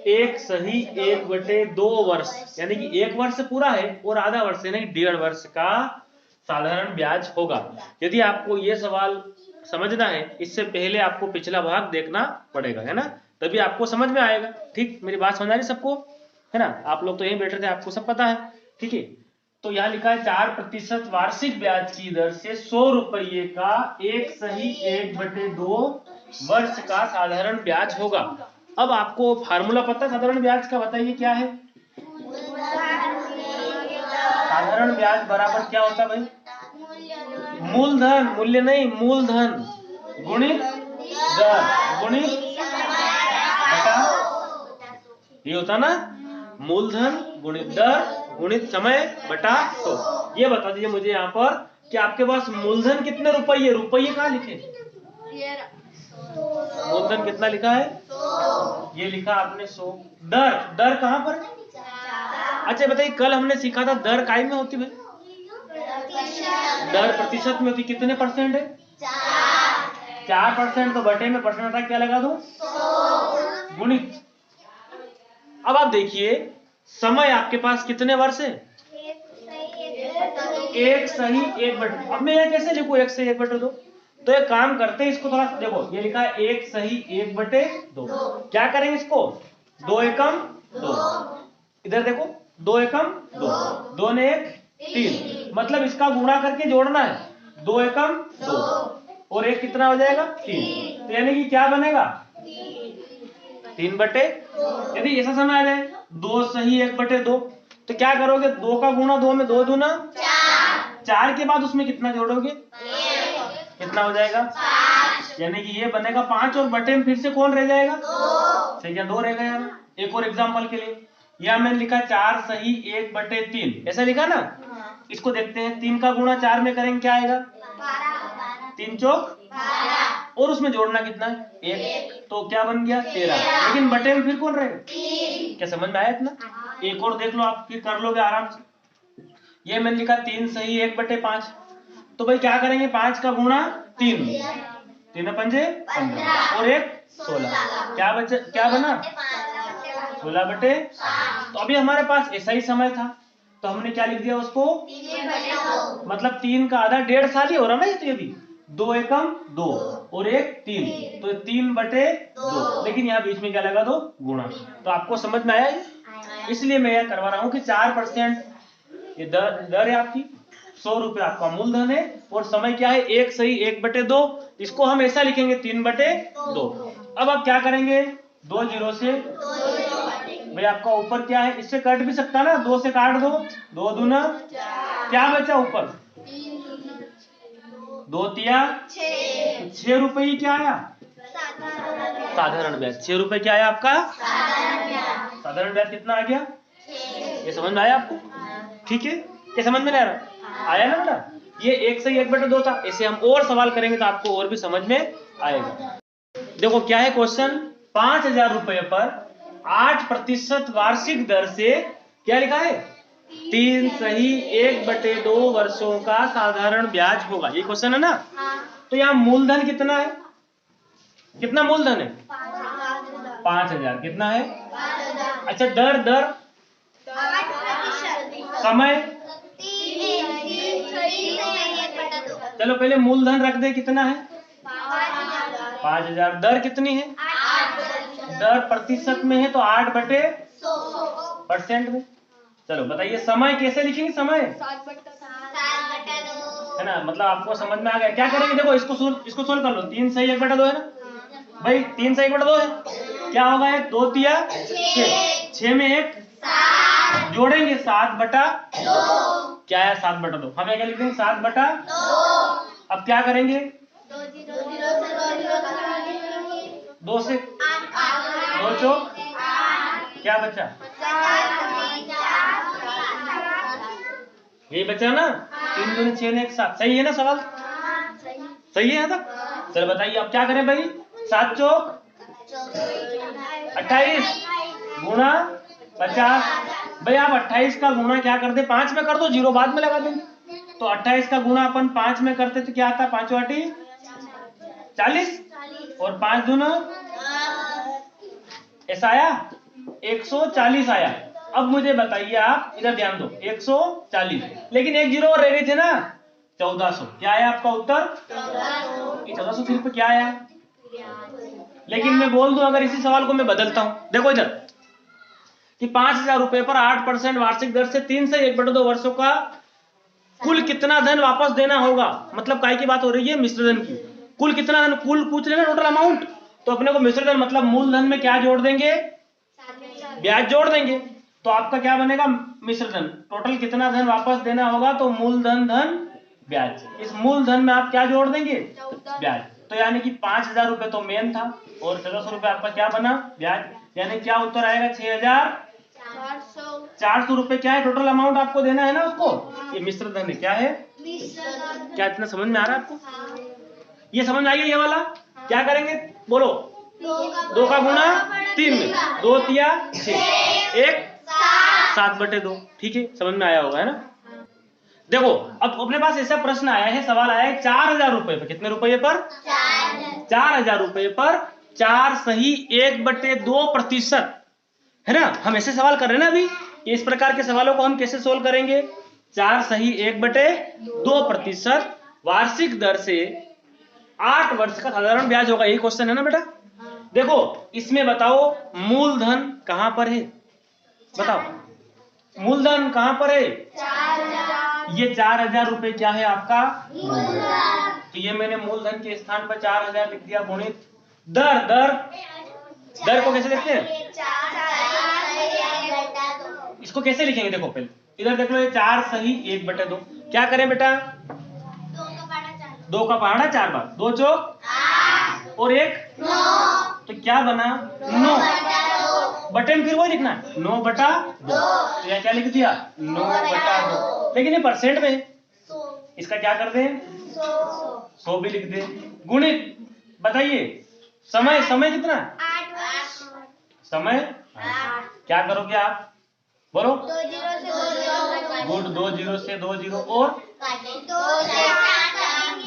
एक सही 1/2 वर्ष, यानी कि 1 वर्ष पूरा है और आधा वर्ष यानी 1.5 वर्ष का साधारण ब्याज होगा। यदि आपको ये सवाल समझना है, इससे पहले आपको पिछला भाग देखना पड़ेगा, है ना, तभी आपको समझ में आएगा। ठीक, मेरी बात समझ आ रही सबको, है ना, आप लोग तो यहीं बैठे थे, आपको सब पता है। ठीक है, तो यहाँ लिखा है 4% वार्षिक ब्याज की दर से 100 रुपये का 1/2 वर्ष का साधारण ब्याज होगा। अब आपको फार्मूला पता है साधारण ब्याज का, बताइए क्या है। साधारण ब्याज बराबर क्या होता है भाई, मूलधन, मूल्य नहीं, मूलधन गुणित दर गुणित बटा, ये होता ना, मूलधन गुणित दर गुणित समय बटा 100। ये बता दीजिए मुझे यहाँ पर कि आपके पास मूलधन कितने रुपये, रुपये कहाँ लिखे, मूलधन कितना लिखा है, ये लिखा आपने 100। दर, दर कहाँ पर, अच्छा बताइए, कल हमने सीखा था दर काय में होती भाई, दर प्रतिशत में होती, कितने परसेंट है, 4%, तो बटे में परसेंट हटा क्या लगा दो, गुणित। अब आप देखिए समय आपके पास कितने वर्ष है, 1/1। अब मैं यह कैसे लिखूं 1/1/2, तो एक काम करते हैं, इसको थोड़ा देखो, ये लिखा है 1/1/2, क्या करेंगे इसको, 2 एकम 2, इधर देखो 2 एकम 2, 2 ने 1 3, मतलब इसका गुणा करके जोड़ना है, 2 एकम 2 और 1 कितना हो जाएगा 3, तो यानी कि क्या बनेगा 3/, यदि ऐसा समय आ जाए 2/1/2, तो क्या करोगे, 2 का गुणा 2 में 2 दूना 4 के बाद उसमें कितना जोड़ोगे, कितना हो जाएगा, यानी कि ये बनेगा 5 और बटे में फिर से कौन रह जाएगा, सही है 2 रह गया। एक और एग्जांपल के लिए, यह मैंने लिखा 4/1/3, ऐसा लिखा ना, इसको देखते हैं, 3 का गुणा 4 में करेंगे क्या आएगा, 3 चौक, और उसमें जोड़ना कितना है 1, तो क्या बन गया 13, लेकिन बटे में फिर कौन रहेगा, क्या समझ में आया इतना। एक और देख लो आप, फिर कर लोगे आराम से। ये मैंने लिखा 3/1/5, तो भाई क्या करेंगे, 5 का गुणा 3, 3 पंजे 15 और 1 16, क्या बचा, क्या बना 16/, तो अभी हमारे पास ऐसा ही समय था, तो हमने क्या लिख दिया उसको, मतलब 3 का आधा 1.5 साल ही हो रहा ना ये, तो ये भी 2 एकम 2 और 1 3, तो 3/2, लेकिन यहाँ बीच में क्या लगा दो, गुणा। तो आपको समझ में आया ये, इसलिए मैं यह करवा रहा हूँ कि 4% ये दर है आपकी, 100 रुपये आपका मूलधन है, और समय क्या है 1/1/2, इसको हम ऐसा लिखेंगे 3/2। अब आप क्या करेंगे, 2 जीरो से, भाई आपका ऊपर क्या है, इससे कट भी सकता ना, 2 से काट दो, 2 दूना, क्या बचा ऊपर, 2 तिया 6 रुपये, क्या आया साधारण ब्याज, 6 रुपये क्या आया आपका साधारण ब्याज, कितना आ गया, ये समझ में आया आपको, ठीक है, ये समझ में नहीं आ रहा, आया ना बेटा, ये 1/1/2 था। ऐसे हम और सवाल करेंगे तो आपको और भी समझ में आएगा। देखो क्या है क्वेश्चन, 5,000 रुपये पर 8% वार्षिक दर से क्या लिखा है, 3/1/2 वर्षों का साधारण ब्याज होगा, ये क्वेश्चन है ना। तो यहाँ मूलधन कितना है, कितना मूलधन है 5,000, कितना है, अच्छा दर, दर समय, चलो पहले मूलधन रख दे, कितना है 5,000, दर कितनी है, दर प्रतिशत में है तो 8/100% में। चलो बताइए समय कैसे लिखेंगे, समय है ना, मतलब आपको समझ में आ गया, क्या करेंगे, देखो इसको सोल्व कर लो, 3/1/2 है ना भाई, 3/1/2 है, क्या होगा, 2 तिया 6 में 1 जोड़ेंगे 7/2, क्या है 7/2, हमें क्या लिखेंगे 7/2। अब क्या करेंगे, 2 से 2 चौक, क्या बचा, ये बचा ना, 3 दूनी 6 ने 1 7, सही है ना सवाल, सही है यहाँ तक। चलो बताइए अब क्या करें भाई, 7 चौक 28 गुणा 50, भाई आप 28 का गुणा क्या कर दे, 5 में कर दो, 0 बाद में लगा देंगे, तो 28 का गुणा अपन 5 में करते तो क्या आता, 5 8 40 और 5 दूना, ऐसा आया 140 आया। अब मुझे बताइए आप, इधर ध्यान दो, 140, लेकिन 1 जीरो और रह गए थे ना, 1400। क्या है आपका उत्तर? 1400 सिर्फ क्या आया? लेकिन मैं बोल दूं, अगर इसी सवाल को मैं बदलता हूं, देखो इधर कि 5000 रुपए पर 8% वार्षिक दर से 3 से 1/2 वर्षों का कुल कितना धन वापस देना होगा। मतलब काय की बात हो रही है? मिश्र धन की। कुल कितना धन, कुल पूछ लेना टोटल अमाउंट, तो अपने को मिश्र धन मतलब मूलधन में क्या जोड़ देंगे? ब्याज जोड़ देंगे। तो आपका क्या बनेगा? मिश्र धन। टोटल कितना धन वापस देना होगा? तो मूलधन धन ब्याज। इस मूलधन में आप क्या जोड़ देंगे? ब्याज। तो यानी कि 5000 रुपए तो मेन था और 1400 रुपए आपका क्या बना? ब्याज। यानी क्या उत्तर आएगा? 6400 रुपए क्या है टोटल अमाउंट आपको देना है ना उसको। ये मिश्र धन है। क्या है? क्या इतना समझ में आ रहा है आपको? ये समझ में आ गया ये वाला? क्या करेंगे बोलो? 2 का गुणा 3 में, 2 तिया 6, 1 7/2। ठीक है, समझ में आया होगा, है ना? देखो अब अपने पास ऐसा प्रश्न आया है, सवाल आया है 4000 रुपए पर। कितने रुपये पर? 4000 रुपए पर 4 सही 1/2%, है ना? हम ऐसे सवाल कर रहे हैं ना अभी। इस प्रकार के सवालों को हम कैसे सोल्व करेंगे? 4 सही 1/2% वार्षिक दर से 8 वर्ष का साधारण ब्याज होगा। यही क्वेश्चन है ना बेटा? देखो इसमें बताओ मूलधन कहां पर है? बताओ मूलधन कहां पर है? ये 4000 रुपए क्या है आपका? तो ये मैंने मूलधन के स्थान पर 4000 लिख दिया, गुणित दर। दर को कैसे लिखते हैं? इसको कैसे लिखेंगे? देखो पहले इधर देख लो, ये 4 सही 1/2। क्या करें बेटा? 2 का पहाड़ा 4 बार, 2 चौक 8 और 1 9। तो क्या बना? 9 बटे में फिर वही लिखना है 9/2। तो यह क्या लिख दिया? 9/2। लेकिन ये परसेंट में है, इसका क्या कर दें? 100 भी लिख दें। गुणित बताइए समय कितना? समय क्या करोगे आप? बोलो। गुड, 2 0 से 2 0 और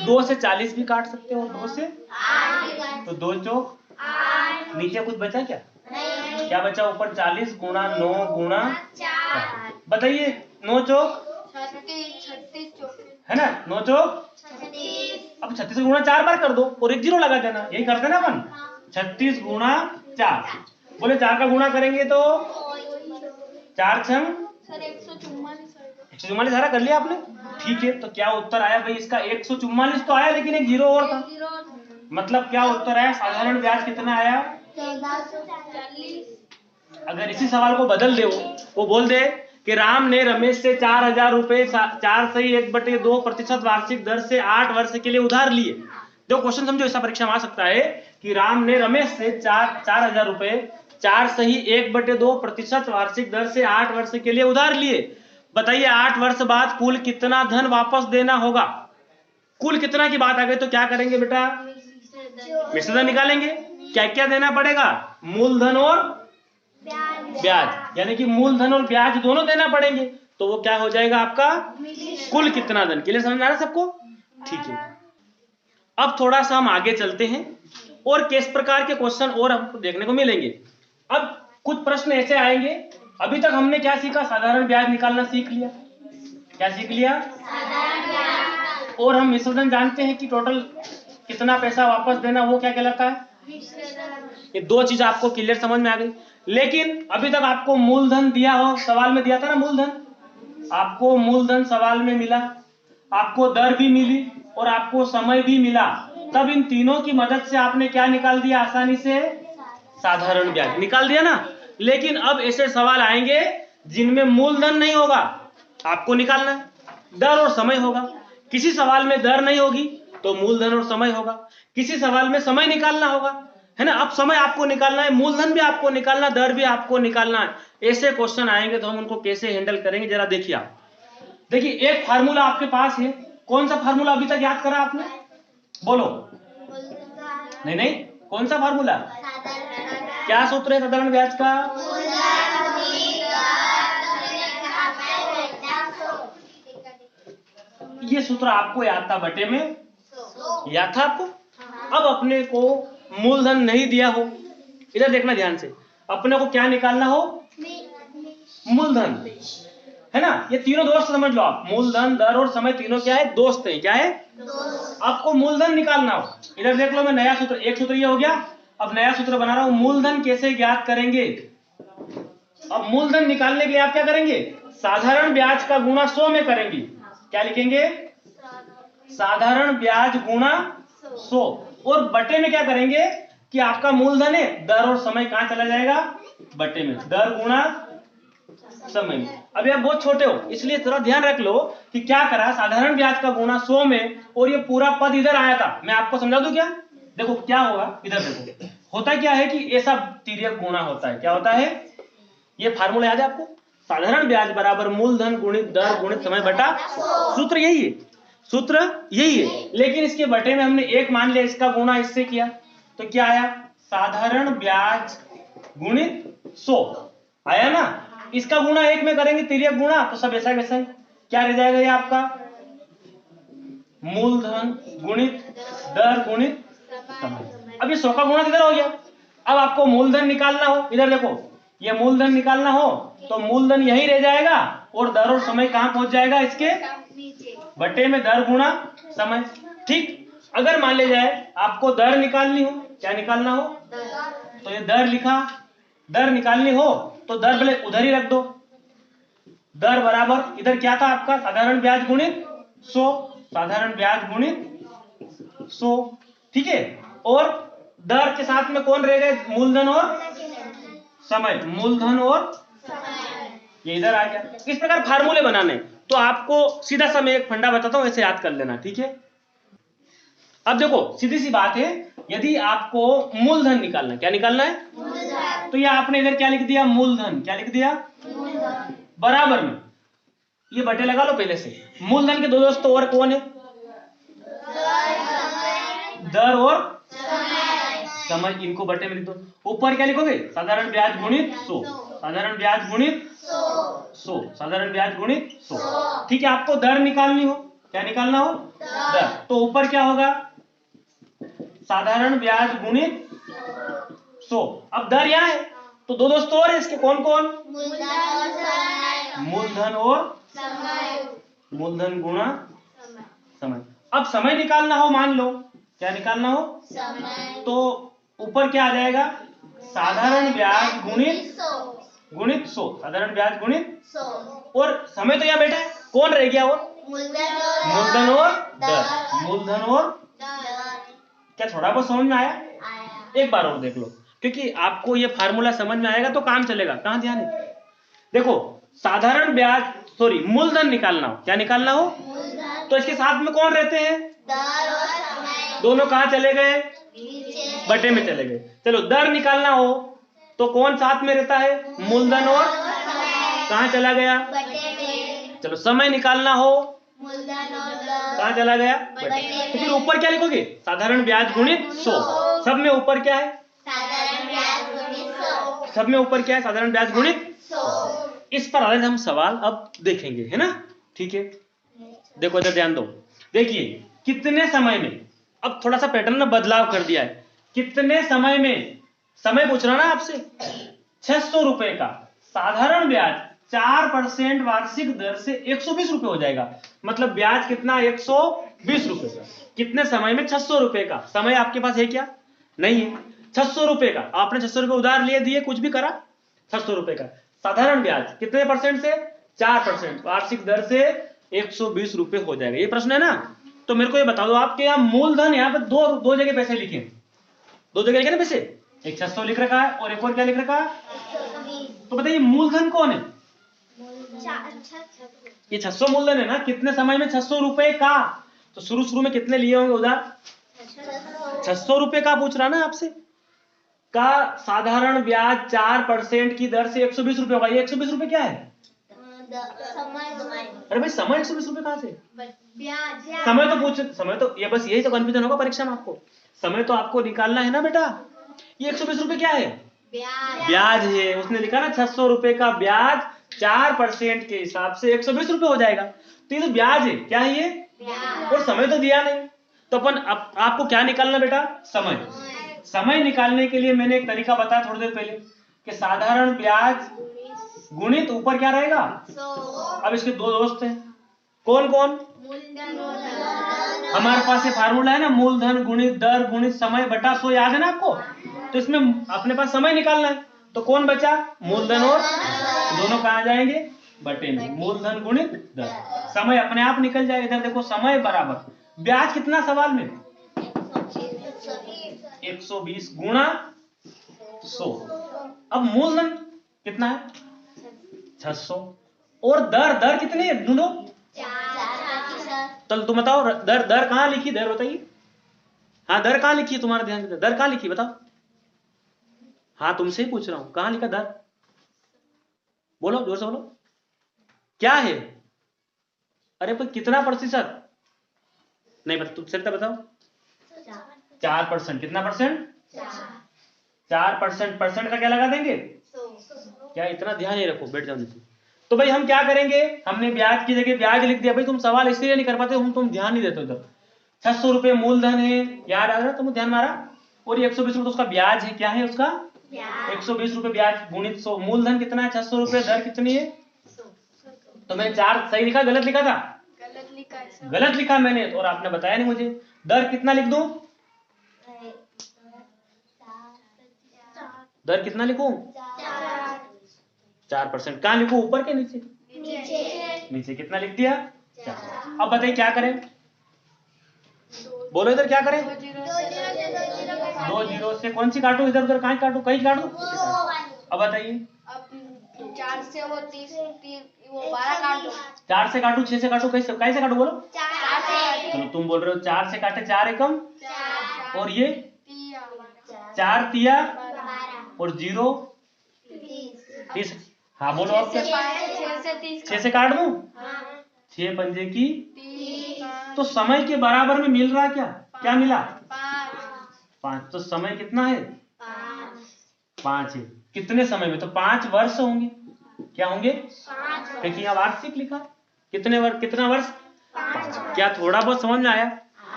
2 से 40 भी काट सकते हो, 2 से तो 2 चौक 8। नीचे कुछ बचा क्या? क्या बचा? ऊपर 40 गुणा 9 गुणा 4। बताइए 9 चौक 36 है ना? 9 चौक 36। अब 36 गुणा 4 बार कर दो और 1 0 लगा देना। यही करते ना अपन। 36 गुणा 4। बोले 4 का गुणा करेंगे तो 4 छंग 144 सारा कर लिया आपने। ठीक है, तो क्या उत्तर आया भाई इसका? 144 तो आया, लेकिन एक 0 और था। मतलब क्या उत्तर आया? साधारण ब्याज कितना आया? 1440। अगर इसी सवाल को बदल दे, वो बोल दे कि राम ने रमेश से 4000 रुपए 4 सही 1/2% वार्षिक दर से 8 वर्ष के लिए उधार लिए। जो क्वेश्चन समझो, ऐसा परीक्षा में आ सकता है कि राम ने रमेश से 4000 रुपए 4 सही 1/2% वार्षिक दर से 8 वर्ष के लिए उधार लिए। बताइए 8 वर्ष बाद कुल कितना धन वापस देना होगा? कुल कितना की बात आ गई तो क्या करेंगे बेटा? मिश्र धन निकालेंगे। क्या क्या देना पड़ेगा? मूलधन और ब्याज। यानी कि मूलधन और ब्याज दोनों देना पड़ेंगे। तो वो क्या हो जाएगा आपका? कुल कितना धन। क्लियर समझ में आ रहा है सबको? ठीक है, अब थोड़ा सा हम आगे चलते हैं और किस प्रकार के क्वेश्चन और हमको देखने को मिलेंगे। अब कुछ प्रश्न ऐसे आएंगे। अभी तक हमने क्या सीखा? साधारण ब्याज निकालना सीख लिया। क्या सीख लिया? और हम मिश्र धन जानते हैं कि टोटल कितना पैसा वापस देना, वो क्या कहलाता है? ये 2 चीज आपको क्लियर समझ में आ गई। लेकिन अभी तक आपको मूलधन दिया हो, सवाल में दिया था ना मूलधन। आपको मूलधन सवाल में मिला, आपको दर भी मिली और आपको समय भी मिला। तब इन तीनों की मदद से आपने क्या निकाल दिया? आसानी से साधारण ब्याज निकाल दिया ना। लेकिन अब ऐसे सवाल आएंगे जिनमें मूलधन नहीं होगा, आपको निकालना है। दर और समय होगा। किसी सवाल में दर नहीं होगी तो मूलधन और समय होगा। किसी सवाल में समय निकालना होगा, है ना? अब समय आपको निकालना है, मूलधन भी आपको निकालना, दर भी आपको निकालना है। ऐसे क्वेश्चन आएंगे तो हम उनको कैसे हैंडल करेंगे, जरा देखिए आप। देखिए एक फार्मूला आपके पास है। कौन सा फार्मूला अभी तक याद करा आपने? बोलो। नहीं, कौन सा फार्मूला? क्या सूत्र है साधारण ब्याज का? ये सूत्र आपको याद था, बटे में याद था आपको। अब अपने को मूलधन नहीं दिया हो, इधर देखना ध्यान से। अपने को क्या निकालना हो? मूलधन, है ना। ये तीनों दोस्त समझ लो आप, मूलधन, दर और समय तीनों क्या है, दोस्त है। क्या है, आपको मूलधन निकालना हो। इधर देख लो, मैं नया सूत्र, एक सूत्र ये हो गया, अब नया सूत्र बना रहा हूं। मूलधन कैसे ज्ञात करेंगे? अब मूलधन निकालने के लिए आप क्या करेंगे, साधारण ब्याज का गुणा 100 में करेंगे। क्या लिखेंगे, साधारण ब्याज गुणा 100, और बटे में क्या करेंगे कि आपका मूलधन है, दर और समय कहां चला जाएगा, बटे में, दर गुणा समय में। अभी आप बहुत छोटे हो इसलिए थोड़ा ध्यान रख लो कि क्या करा, साधारण ब्याज का गुणा 100 में, और ये पूरा पद इधर आया था। मैं आपको समझा दूं क्या, देखो क्या होगा, इधर देखो, होता क्या है कि ये सब तिर्यक गुणा होता है। क्या होता है, ये फार्मूला याद है आपको, साधारण ब्याज बराबर मूलधन गुणित दर गुणित समय बटा, सूत्र यही है, सूत्र यही है। लेकिन इसके बटे में हमने एक मान लिया, इसका गुणा इससे किया तो क्या आया, साधारण ब्याज गुणित 100 आया ना। इसका गुणा एक में करेंगे, तिर्यक गुणा, तो सब ऐसा वैसा, क्या रह जाएगा ये आपका, मूलधन गुणित दर गुणित समय। अब ये 100 का गुणा इधर हो गया। अब आपको मूलधन निकालना हो, इधर देखो, ये मूलधन निकालना हो तो मूलधन यही रह जाएगा, और दर और समय कहां पहुंच जाएगा, इसके बटे में, दर गुणा समय। ठीक, अगर मान ले जाए आपको दर निकालनी हो, क्या निकालना हो, तो ये दर लिखा, दर निकालनी हो तो दर भले उधर ही रख दो, दर बराबर इधर क्या था आपका, साधारण ब्याज गुणित 100, साधारण ब्याज गुणित 100, ठीक है। और दर के साथ में कौन रह गए, मूलधन और समय, मूलधन और ये इधर आ गया। इस प्रकार फार्मूले बनाने, तो आपको सीधा सा मैं एक फंडा बताता हूं, ऐसे याद कर लेना, ठीक है। अब देखो सीधी सी बात है, यदि आपको मूलधन निकालना है, क्या निकालना है, तो ये आपने इधर क्या लिख दिया, मूलधन, क्या लिख दिया, बराबर में ये बटे लगा लो पहले से। मूलधन के दो दोस्त और कौन है, दर और समय, इनको बटे में लिख दो। ऊपर क्या लिखोगे, साधारण ब्याज गुणित 100, साधारण ब्याज गुणित 100, साधारण ब्याज गुणित 100, ठीक है। आपको दर निकालनी हो, क्या निकालना हो, दर, तो ऊपर क्या होगा, साधारण ब्याज गुणित 100। अब दर यहां है तो दो दोस्त और है इसके, कौन कौन, मूलधन और मूलधन गुणा समय। अब समय निकालना हो, मान लो क्या निकालना हो, तो ऊपर क्या आ जाएगा, साधारण ब्याज गुणित 100, साधारण ब्याज गुणित 100, और समय तो यहाँ बैठा है, कौन रह गया, वो मूलधन और दर, मूलधन और, क्या थोड़ा बहुत समझ में आया, एक बार और देख लो, क्योंकि आपको ये फार्मूला समझ में आएगा तो काम चलेगा। कहां ध्यान है, देखो साधारण ब्याज, सॉरी मूलधन निकालना हो, क्या निकालना हो, तो इसके साथ में कौन रहते हैं, दोनों कहां चले गए, बटे में चले गए। चलो दर निकालना हो तो कौन साथ में रहता है, मूलधन और कहां चला गया, चलो समय निकालना हो कहां चला गया, बटे। तो फिर ऊपर क्या लिखोगे, साधारण ब्याज गुणित 100, सब में ऊपर क्या है, सब में ऊपर क्या है, साधारण ब्याज गुणित 100। इस पर आधारित हम सवाल अब देखेंगे, है ना, ठीक है। देखो इधर ध्यान दो, देखिए कितने समय में, अब थोड़ा सा पैटर्न में बदलाव कर दिया है, कितने समय में, समय पूछ रहा ना आपसे, 600 रुपए का साधारण ब्याज 4% वार्षिक दर से 120 रुपए हो जाएगा। मतलब ब्याज कितना, 120 रुपए का, कितने समय में, 600 रुपए का। समय आपके पास है क्या, नहीं है, 600 रुपए का, आपने 600 रुपए उधार लिए दिए, कुछ भी करा, 600 रुपए का साधारण ब्याज कितने परसेंट से, 4%, वार्षिक दर से 120 रुपए हो जाएगा। ये प्रश्न है ना, तो मेरे को ये बता दो आपके यहाँ मूलधन, यहाँ पे दो जगह पैसे लिखे, दो जगह लिखे ना पैसे, एक 600 लिख रखा है और एक और क्या लिख रखा है, तो बताइए मूलधन कौन है, ये 600 मूलधन है ना, कितने समय में 600 रुपए का, तो शुरू में कितने लिए होंगे उधार, 600 रुपए का पूछ रहा ना आपसे, का साधारण ब्याज 4% की दर से 120 रुपए होगा। ये 120 रुपए क्या है, अरे भाई समय 120 रुपए कहां से, समय तो पूछ, समय तो ये बस यही तो कंफ्यूजन होगा परीक्षा में आपको, समय तो आपको निकालना है ना बेटा। ये 120 रुपए क्या है, ब्याज है, उसने लिखा ना 600 रुपए का ब्याज 4% के हिसाब से 120 रुपए हो जाएगा, तो ये तो ब्याज है, क्या है ये, और समय तो दिया नहीं, तो अपन आपको क्या निकालना बेटा, समय। समय निकालने के लिए मैंने एक तरीका बताया थोड़ी देर पहले कि साधारण ब्याज गुणित ऊपर क्या रहेगा? अब इसके दो दोस्त हैं, कौन कौन? हमारे पास ये फार्मूला है ना, मूलधन गुणित दर गुणित समय बटा 100, याद है ना आपको? तो इसमें अपने पास समय निकालना है, तो कौन बचा? मूलधन और दोनों कहाँ जाएंगे? बटे में। मूलधन गुणित दर, समय अपने आप निकल जाएगा। इधर देखो समय बराबर ब्याज कितना सवाल में? 120 गुणा 100। अब मूलधन कितना है? 600। और दर कितनी है दोनों? 4%। तो तुम बताओ दर कहाँ लिखी? दर बताइए। हाँ दर कहाँ लिखी? तुम्हारा ध्यान, दर कहाँ लिखी बताओ? हाँ तुमसे ही पूछ रहा हूं, कहाँ लिखा दर? बोलो जोर से बोलो, क्या है? अरे पर कितना प्रतिशत? नहीं बता, तुम सरिता बताओ। 4%। कितना परसेंट? 4%। परसेंट का क्या लगा देंगे? क्या इतना ध्यान नहीं रखो, बैठ जाओ नीचे। तो भाई हम क्या करेंगे, हमने ब्याज की जगह ब्याज लिख दिया। भाई तुम सवाल इसलिए नहीं कर पाते, तुम ध्यान नहीं देते उधर। 600 रुपए मूलधन है, याद आ रहा तुम ध्यान मारा, और 120 रुपए उसका ब्याज है। क्या है उसका? 120 रुपए ब्याज गुणित 100। मूलधन कितना है? 600 रुपए। दर कितनी है? तो मैंने 4 सही लिखा गलत लिखा था? गलत लिखा मैंने, और आपने बताया नहीं मुझे। दर कितना लिख दूं? दर कितना लिखूं? 4%। कहां लिखूं, ऊपर के नीचे? नीचे। कितना लिख दिया? 4। अब बताइए क्या करें? बोलो इधर क्या करें? 2 जीरो से कौन सी काटू? इधर उधर कहीं काटू, कहीं काटू। अब बताइए। 4 से वो 30 वो 12 काट दो। 4 से काटू, 6 से काटू, कैसे काटू बोलो? 4 से। चलो तुम बोल रहे हो 4 से काटे 4 एकम, और ये 4 तिया और 0 30। हाँ बोलो अब। 6 से काट दूं? 6 पंजे की 30। तो समय के बराबर में मिल रहा क्या? क्या मिला? 5। तो समय कितना है? 5 है। कितने समय में? तो 5 वर्ष होंगे। क्या होंगे? क्योंकि यहाँ वार्षिक लिखा। कितना वर्ष? 5। क्या थोड़ा बहुत समझ में आया?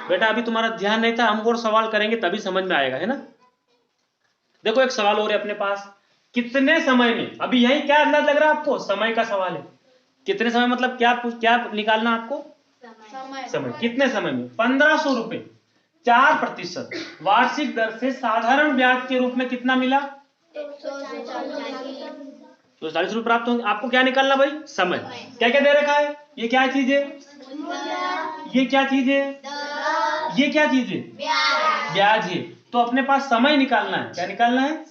बेटा अभी तुम्हारा ध्यान नहीं था, हम और सवाल करेंगे तभी समझ में आएगा, है ना? देखो एक सवाल और है अपने पास। कितने समय में, अभी यही क्या अंदाज लग रहा है आपको? समय का सवाल है। कितने समय मतलब क्या निकालना आपको? समय। कितने समय में? 1500 रुपए 4% वार्षिक दर से साधारण ब्याज के रूप में कितना मिला? 240 रुपए प्राप्त होंगे। आपको क्या निकालना भाई? समय। क्या क्या दे रखा है? ये क्या चीज है? ये क्या चीज है? ये क्या चीज है? ब्याज है। तो अपने पास समय निकालना है। क्या निकालना है?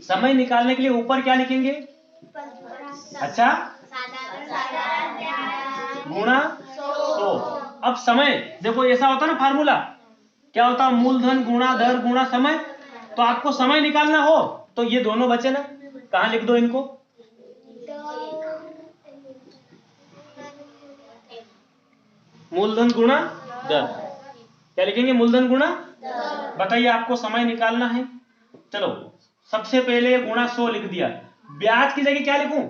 समय निकालने के लिए ऊपर क्या लिखेंगे? अच्छा, गुणा 100। अब समय देखो ऐसा होता है ना फार्मूला, क्या होता है? मूलधन गुणा दर गुणा समय। तो आपको समय निकालना हो तो ये दोनों बचे ना, कहां लिख दो इनको? मूलधन गुणा दर। क्या लिखेंगे? मूलधन गुणा। बताइए आपको समय निकालना है। चलो सबसे पहले गुणा 100 लिख दिया। ब्याज की जगह क्या लिखूं?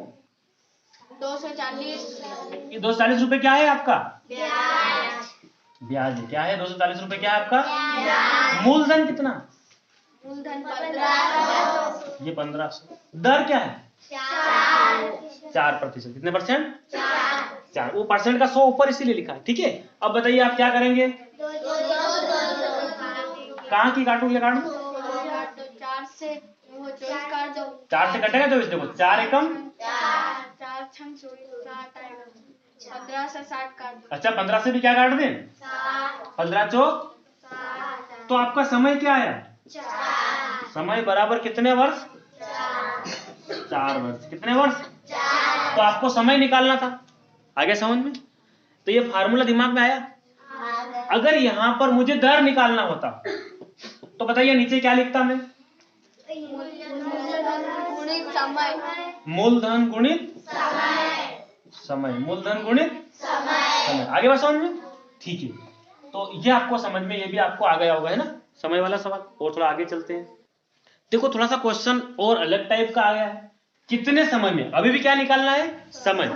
240। ये 240 रुपए क्या है आपका? ब्याज है। क्या है? 240 रुपए क्या है आपका? मूलधन कितना? मूलधन 1500। ये 1500। दर क्या है? 4%। कितने परसेंट? 4। वो परसेंट का 100 ऊपर इसीलिए लिखा है, ठीक है। अब बताइए आप क्या करेंगे? कहाँ की काटू? ये काटू 4 से वो 24 काट दो। 4 से कटेगा 24। देखो 4 एकम 4 छंग 60 आएगा। 15 से 60 काट दो। अच्छा 15 से भी क्या काट दें? 15 चौक। तो आपका समय क्या आया? समय बराबर कितने वर्ष? 4 वर्ष। कितने वर्ष? तो आपको समय निकालना था। आगे समझ में? तो ये फार्मूला दिमाग में आया? अगर यहां पर मुझे दर निकालना होता तो बताइए नीचे क्या लिखता मैं? मूलधन गुणित समय। मूलधन गुणित समय। आगे बात समझ में? ठीक है। तो ये आपको समझ में, ये भी आपको आ गया होगा, है ना? समय वाला सवाल। और थोड़ा आगे चलते हैं। देखो थोड़ा सा क्वेश्चन और अलग टाइप का आ गया है। कितने समय में? अभी भी क्या निकालना है? समय।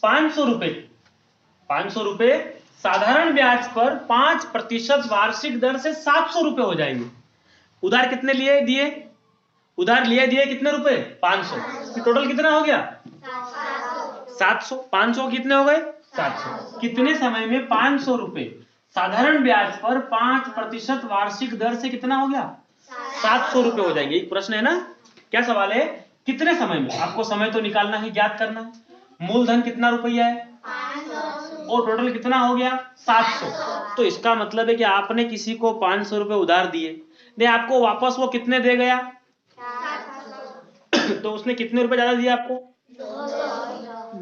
500 रुपए 500 रुपए साधारण ब्याज पर 5% वार्षिक दर से 700 रुपए हो जाएंगे। उधार कितने लिए दिए? उधार लिए दिए कितने रुपए? 500। तो टोटल कितना हो गया? 700। 500 कितने हो गए? 700। कितने समय में 500 रुपए साधारण ब्याज पर 5% वार्षिक दर से कितना हो गया? 700 रुपए हो जाएंगे। एक प्रश्न है ना, क्या सवाल है? कितने समय में? आपको समय तो निकालना है, ज्ञात करना है। मूलधन कितना रुपया है? 500। और टोटल कितना हो गया? 700। तो इसका मतलब है कि आपने किसी को 500 रुपए उधार दिए, नहीं आपको वापस वो कितने दे गया? 700। तो उसने कितने रुपए ज्यादा दिए आपको?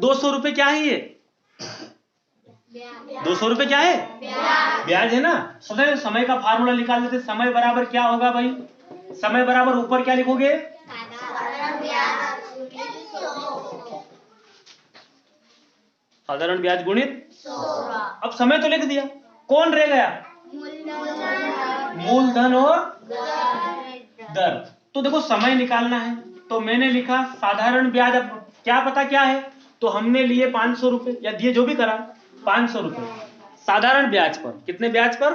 200 रुपए। क्या है ये? 200 रुपए क्या है? ब्याज है ना। समझे? समय का फार्मूला निकाल देते। समय बराबर क्या होगा भाई? समय बराबर ऊपर क्या लिखोगे? साधारण ब्याज गुणित। अब समय तो लिख दिया, कौन रह गया? मूलधन और दर। तो देखो समय निकालना है, तो मैंने लिखा साधारण ब्याज। अब क्या पता क्या है, तो हमने लिए 500 रुपए या दिए, जो भी करा 500 रुपए साधारण ब्याज पर। कितने ब्याज पर?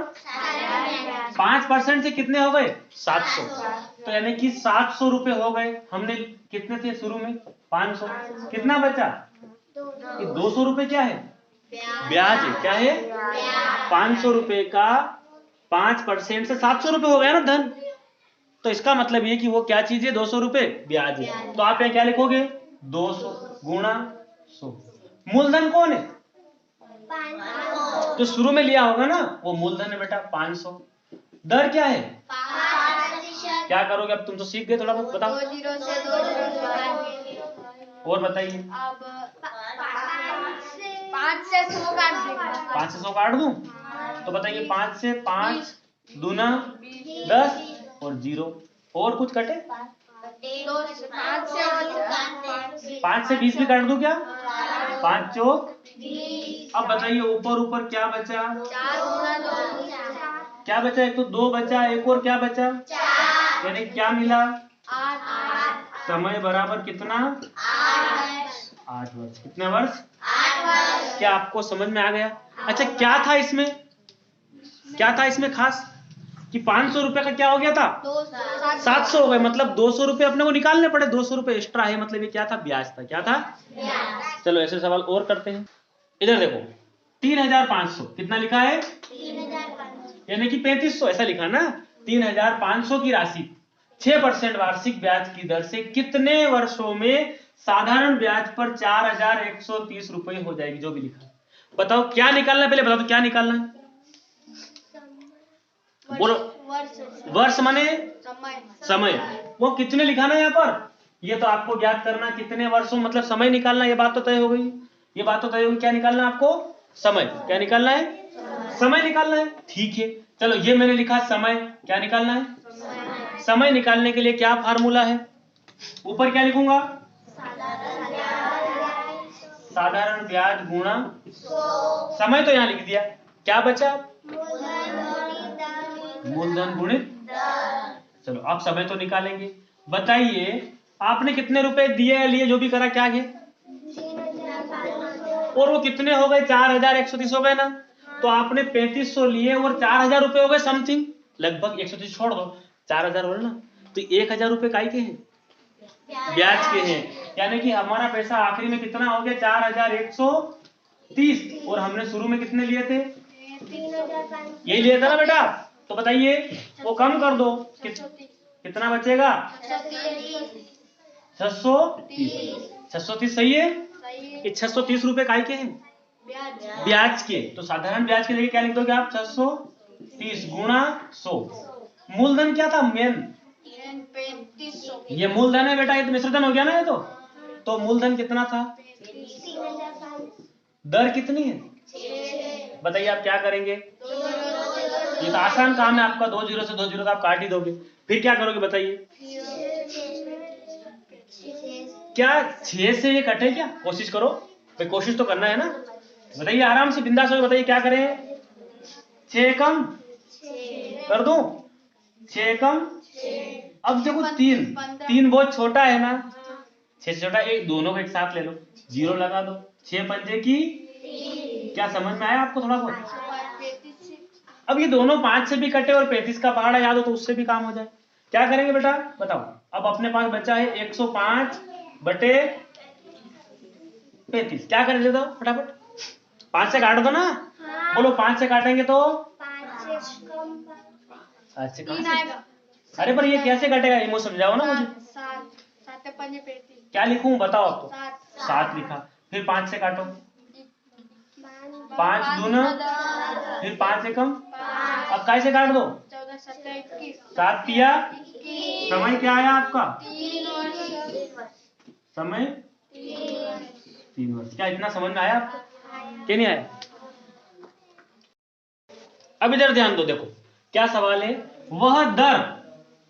5% से कितने हो गए? 700। तो यानी कि 700 रुपए हो गए। हमने कितने थे शुरू में? 500। कितना बचा? कि 200 रुपए क्या है? ब्याज है। क्या है? 500 रुपए का 5% से 700 रुपए हो गया ना धन। तो इसका मतलब ये कि वो क्या चीज है? 200 रुपए ब्याज है। तो आप यहाँ क्या लिखोगे? 200 गुणा 100। मूलधन कौन है? जो शुरू में लिया होगा ना, वो मूलधन है बेटा 500। दर क्या है? 5%। क्या करोगे अब? तुम तो सीख गए थोड़ा बहुत, बताओ। 2 0 से 2 0 काटेंगे। और बताइए। अब 5 से 100 काट देंगे। 5 से 100 काट दूं? तो बताइए 5 से 5 दूना 10 और 0। और कुछ कटे? 5 से 20 भी काट दूं क्या? 5 चौक 20। अब बताइए ऊपर ऊपर क्या बचा? 4 क्या बचा? एक तो 2 बचा, एक और क्या बचा? 4। यानी क्या मिला? 8। समय बराबर कितना? 8 वर्ष। कितने वर्ष? 8 वर्ष। क्या आपको समझ में आ गया? अच्छा क्या था इसमें? क्या था इसमें खास कि 500 रुपए का क्या हो गया था? 700 हो गए। मतलब 200 रुपए अपने को निकालने पड़े। 200 रुपए एक्स्ट्रा है, मतलब ये क्या था? ब्याज था। क्या था? चलो ऐसे सवाल और करते हैं। इधर देखो 3500 कितना लिखा है? 3500 यानी कि 3500 ऐसा लिखा ना। 3500 की राशि 6% वार्षिक ब्याज की दर से कितने वर्षों में साधारण ब्याज पर 4130 रुपए हो जाएगी? जो भी लिखा। बताओ क्या निकालना है? पहले बताओ तो क्या निकालना है? बोलो। वर्ष माने समय। वो कितने लिखाना है यहाँ पर? ये तो आपको ज्ञात करना कितने वर्षों मतलब समय निकालना। ये बात तो तय हो गई। ये बात तो तय होगी। क्या निकालना है आपको? समय। क्या निकालना है? समय निकालना है। ठीक है चलो, ये मैंने लिखा समय। क्या निकालना है? समय निकालने के लिए क्या फार्मूला है? ऊपर क्या लिखूंगा? साधारण ब्याज गुणा समय। तो यहाँ लिख दिया। क्या बचा? मूलधन गुणित। चलो अब समय तो निकालेंगे। बताइए आपने कितने रुपए दिए या लिए, जो भी करा, क्या है? और वो कितने हो गए? 4130 हो गए ना। तो आपने 3500 लिए और 4000 रुपए हो गए समथिंग, लगभग। 130 छोड़ दो, 4000 हो ना। तो 1000 रुपए काय के हैं? ब्याज के हैं। यानी कि हमारा पैसा आखिरी में कितना हो गया? 4130। और हमने शुरू में कितने लिए थे? यही लिया था ना बेटा। तो बताइए वो कम कर दो, कितना बचेगा? 630। 630 सही है। ये 630 रुपए काय के हैं? ब्याज के। तो साधारण ब्याज के जगह क्या लिख दोगे आप? 630 गुणा 100। मूलधन क्या था? मेन ये मूलधन है बेटा। ये तो मिश्रधन हो गया ना ये तो मूलधन कितना था? दर कितनी है? बताइए आप क्या करेंगे? ये तो आसान काम है आपका। 2 0 से 2 0 तो आप काट ही दोगे। फिर क्या करोगे बताइए? क्या 6 से ये कटे क्या? कोशिश करो भाई, कोशिश तो करना है ना। बताइए आराम से बिंदास हो। बताइए क्या करें? 6 कम कर दूं? 6 कम। अब देखो 3 बहुत छोटा है ना। 6 से छोटा एक, दोनों को एक साथ ले लो, 0 लगा दो। 6 पंजे की। क्या समझ में आया आपको थोड़ा बहुत? अब ये दोनों 5 से भी कटे और 35 का पहाड़ा याद हो तो उससे भी काम हो जाए। क्या करेंगे बेटा बताओ? अब अपने पास बचा है 105/35। क्या कर देता हूँ फटाफट, 5 से काट दो ना। बोलो 5 से काटेंगे तो 7 से तीन कहाँ आएगा। से? अरे पर ये कैसे कटेगा, ये मुझे समझाओ ना मुझे। 7 5 35। क्या लिखूं बताओ आप तो। 7 7 लिखा, फिर 5 से काटो, 5 दूना, फिर 5 एकम, अब कैसे काट दो, 14 17 21। 7 तिया, समय क्या आया आपका, 3 वर्ष। समय 3 वर्ष। क्या इतना समझ में आया आपको कि नहीं आया? अब इधर ध्यान दो, देखो क्या सवाल है। वह दर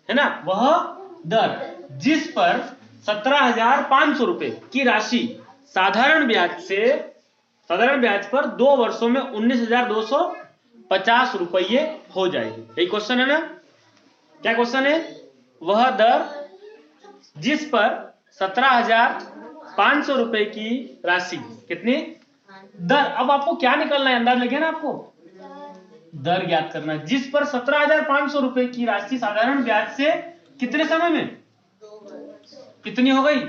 है ना, वह दर जिस पर 17,500 रुपए की राशि साधारण ब्याज पर 2 वर्षों में 19,250 रुपये हो जाएगी। यही क्वेश्चन है ना, क्या क्वेश्चन है? वह दर जिस पर 17,500 रुपए की राशि, कितनी दर, अब आपको क्या निकलना है, अंदाज लगे ना आपको, दर ज्ञात करना है। जिस पर 17,500 रुपए की राशि साधारण ब्याज से कितने समय में कितनी हो गई,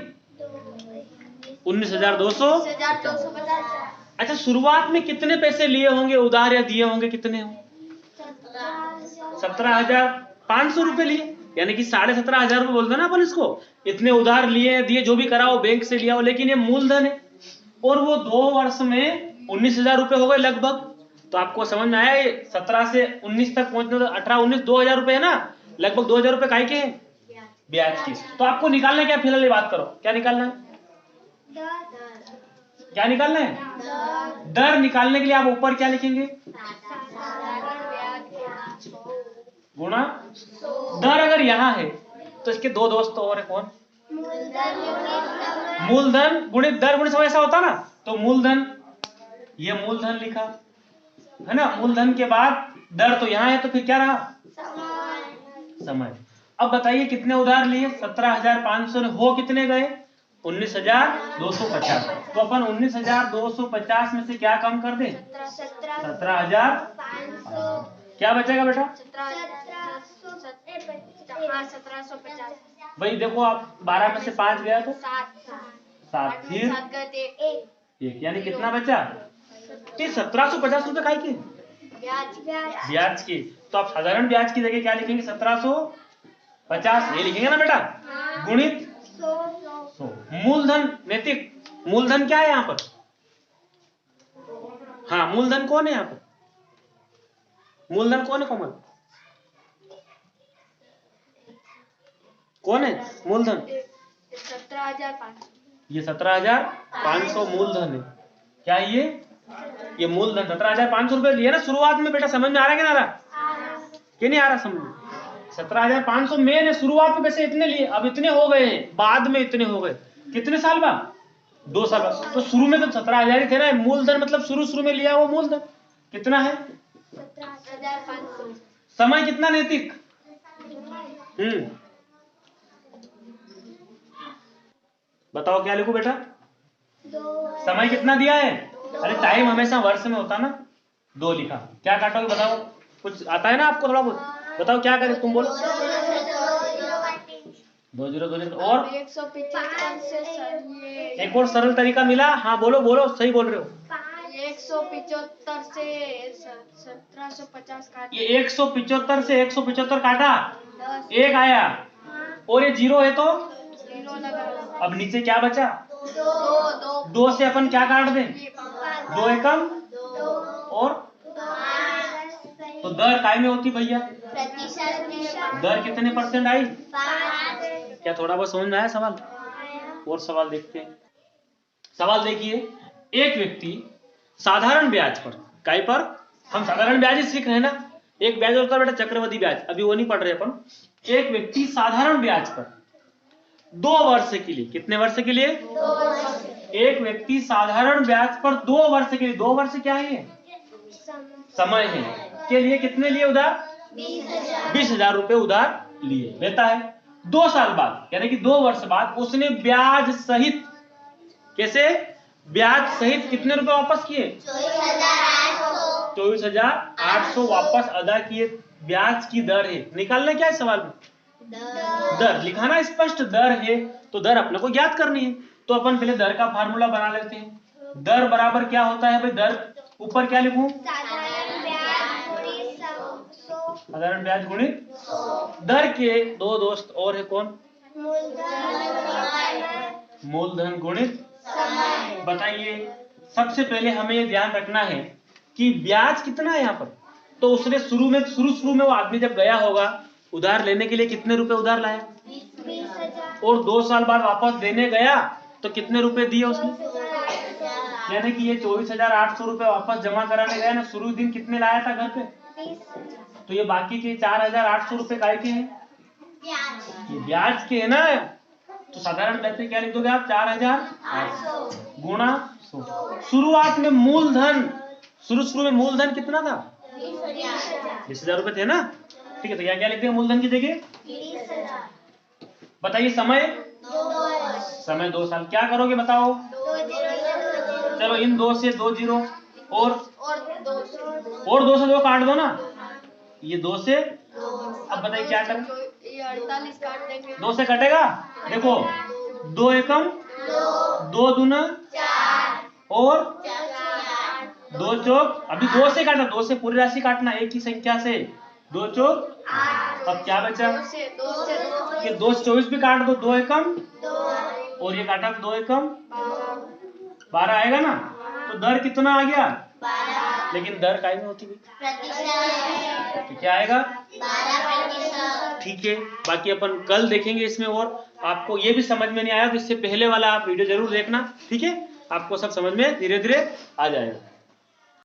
19,200। 19,250। अच्छा, शुरुआत में कितने पैसे लिए होंगे उधार या दिए होंगे, कितने हो, 17,500 रुपए लिए, यानी कि 17,500 रुपए बोलते ना अपन इसको। इतने उधार लिए दिए जो भी कराओ बैंक से लिया हो, लेकिन ये मूलधन है और वो 2 वर्ष में 19,000 रुपए हो गए लगभग। तो आपको समझ में आया, ये 17 से 19 तक पहुंचने, तो 18 19 2,000 रुपए है ना, लगभग 2,000 रुपए काहे के हैं, ब्याज के। तो आपको निकालना क्या, फिलहाल ये बात करो, क्या निकालना है, क्या निकालना है, दर निकालने के लिए आप ऊपर क्या लिखेंगे, गुणा दर। अगर यहाँ है तो इसके 2 दोस्त और है, कौन, मूलधन गुणित दर गुणित समय, ऐसा होता ना। तो मूलधन, ये मूलधन लिखा है ना, मूलधन के बाद दर तो यहाँ है, तो फिर क्या रहा, समय। अब बताइए कितने उधार लिए, 17,500 ने हो कितने गए, 19,250। तो अपन 19,250 में से क्या कम कर दें, 17,500। क्या बचेगा बेटा, 1750। भाई देखो आप 12 में से 5 गया तो 7, फिर 7 गए 1, यानी कितना बचा, 1750 रुपए खाई के ब्याज की। तो आप साधारण ब्याज की जगह क्या लिखेंगे, 1750 ये लिखेंगे ना बेटा, गुणित 100। मूलधन नैतिक, मूलधन क्या है यहाँ पर, हाँ मूलधन कौन है यहाँ पर, मूलधन कौन है कोमल, कौन है मूलधन, 17,500। ये 17,500 मूलधन है। क्या है ये मूलधन 17,500 रुपए लिए ना शुरुआत में। बेटा समझ में आ रहा है कि नहीं आ रहा, कि नहीं आ रहा समझ में। 17,500 मैंने शुरुआत में पैसे इतने लिए, अब इतने हो गए हैं, बाद में इतने हो गए, कितने साल बाद, 2 साल बाद। तो शुरू में तो 17,000 ही थे ना, मूलधन मतलब शुरू में लिया वो मूलधन कितना है, 17,500। समय कितना नैतिक, बताओ क्या लिखूं बेटा, समय कितना दिया है, अरे टाइम हमेशा वर्ष में होता ना, 2 लिखा। क्या काटोगे बताओ, कुछ आता है ना आपको थोड़ा बहुत, बताओ क्या करें, तुम बोलो। 2 0 और 175 से एक और सरल तरीका मिला, हाँ बोलो बोलो, सही बोल रहे हो। 175 से 1750 काट, ये 175 से 175 काटा, 1 आया, और ये 0 है तो 0 लगा। अब नीचे क्या बचा, 2 से अपन क्या काट दें, 2 एकम, और तो दर काय में होती भैया, दर कितने % आई, 5। क्या थोड़ा बहुत समझ में आया सवाल, और सवाल देखते हैं। सवाल देखिए, एक व्यक्ति साधारण ब्याज पर, काय पर, हम साधारण ब्याज ही सीख रहे हैं ना, एक ब्याज होता है बेटा चक्रवृद्धि ब्याज, अभी वो नहीं पढ़ रहे अपन। एक व्यक्ति साधारण ब्याज पर 2 वर्ष के लिए, कितने वर्ष के लिए, 2 वर्ष। एक व्यक्ति साधारण ब्याज पर 2 वर्ष के लिए, 2 वर्ष क्या है, समय है, के लिए कितने लिए उधार, 20,000 रुपए उधार लिए लेता है। 2 साल बाद यानी कि 2 वर्ष बाद उसने ब्याज सहित, कैसे, ब्याज सहित कितने रुपए वापस किए, 24,800 वापस अदा किए। ब्याज की दर है, निकालना क्या है सवाल में, दर लिखा ना स्पष्ट दर है, तो दर अपने को ज्ञात करनी है। तो अपन पहले दर का फार्मूला बना लेते हैं। दर बराबर क्या होता है भाई, दर ऊपर क्या लिखूं, साधारण ब्याज गुणित दर के दो दोस्त और है कौन, मूलधन गुणित बताइए। सबसे पहले हमें ये ध्यान रखना है कि ब्याज कितना है यहाँ पर। तो उसने शुरू में वो आदमी जब गया होगा उधार लेने के लिए कितने रुपए उधार लाया, 20,000 और 2 साल बाद वापस देने गया तो कितने रुपए दिए उसने, यानी कि ये 24,800 रुपए वापस जमा कराने गया ना, शुरू दिन कितने लाया था घर पे, 20,000 तो ये बाकी के 4,800 रुपए काय के हैं, ये ब्याज के है ना। तो साधारण ब्याज में क्या लिख दोगे आप, 4,800 गुणा 100। शुरुआत में मूलधन, शुरू में मूलधन कितना था, 20,000 रुपए थे ना, ठीक है। तो यहाँ क्या लिख देंगे मूलधन की जगह 20,000। बताइए समय, समय 2 साल। क्या करोगे बताओ, चलो इन 2 से 2 जीरो और 2 से 2 काट दो ना, ये 2 से, अब बताइए क्या करें, ये 48 काट देंगे, 2 से कटेगा, देखो 2 एकम 2 दूना 4 और 2 चौक, अभी 2 से काटना, 2 से पूरी राशि काटना, एक ही संख्या से 2 चौक 8। अब क्या बचा, 2 से 2 से 24 भी काट दो, 2 एकम 2 और ये काटा 2 एकम 12 आएगा ना। तो दर कितना आ गया 12, लेकिन दर काई में होती हुई तो क्या आएगा 12%। ठीक है, बाकी अपन कल देखेंगे इसमें। और आपको ये भी समझ में नहीं आया तो इससे पहले वाला आप वीडियो जरूर देखना, ठीक है, आपको सब समझ में धीरे धीरे आ जाएगा।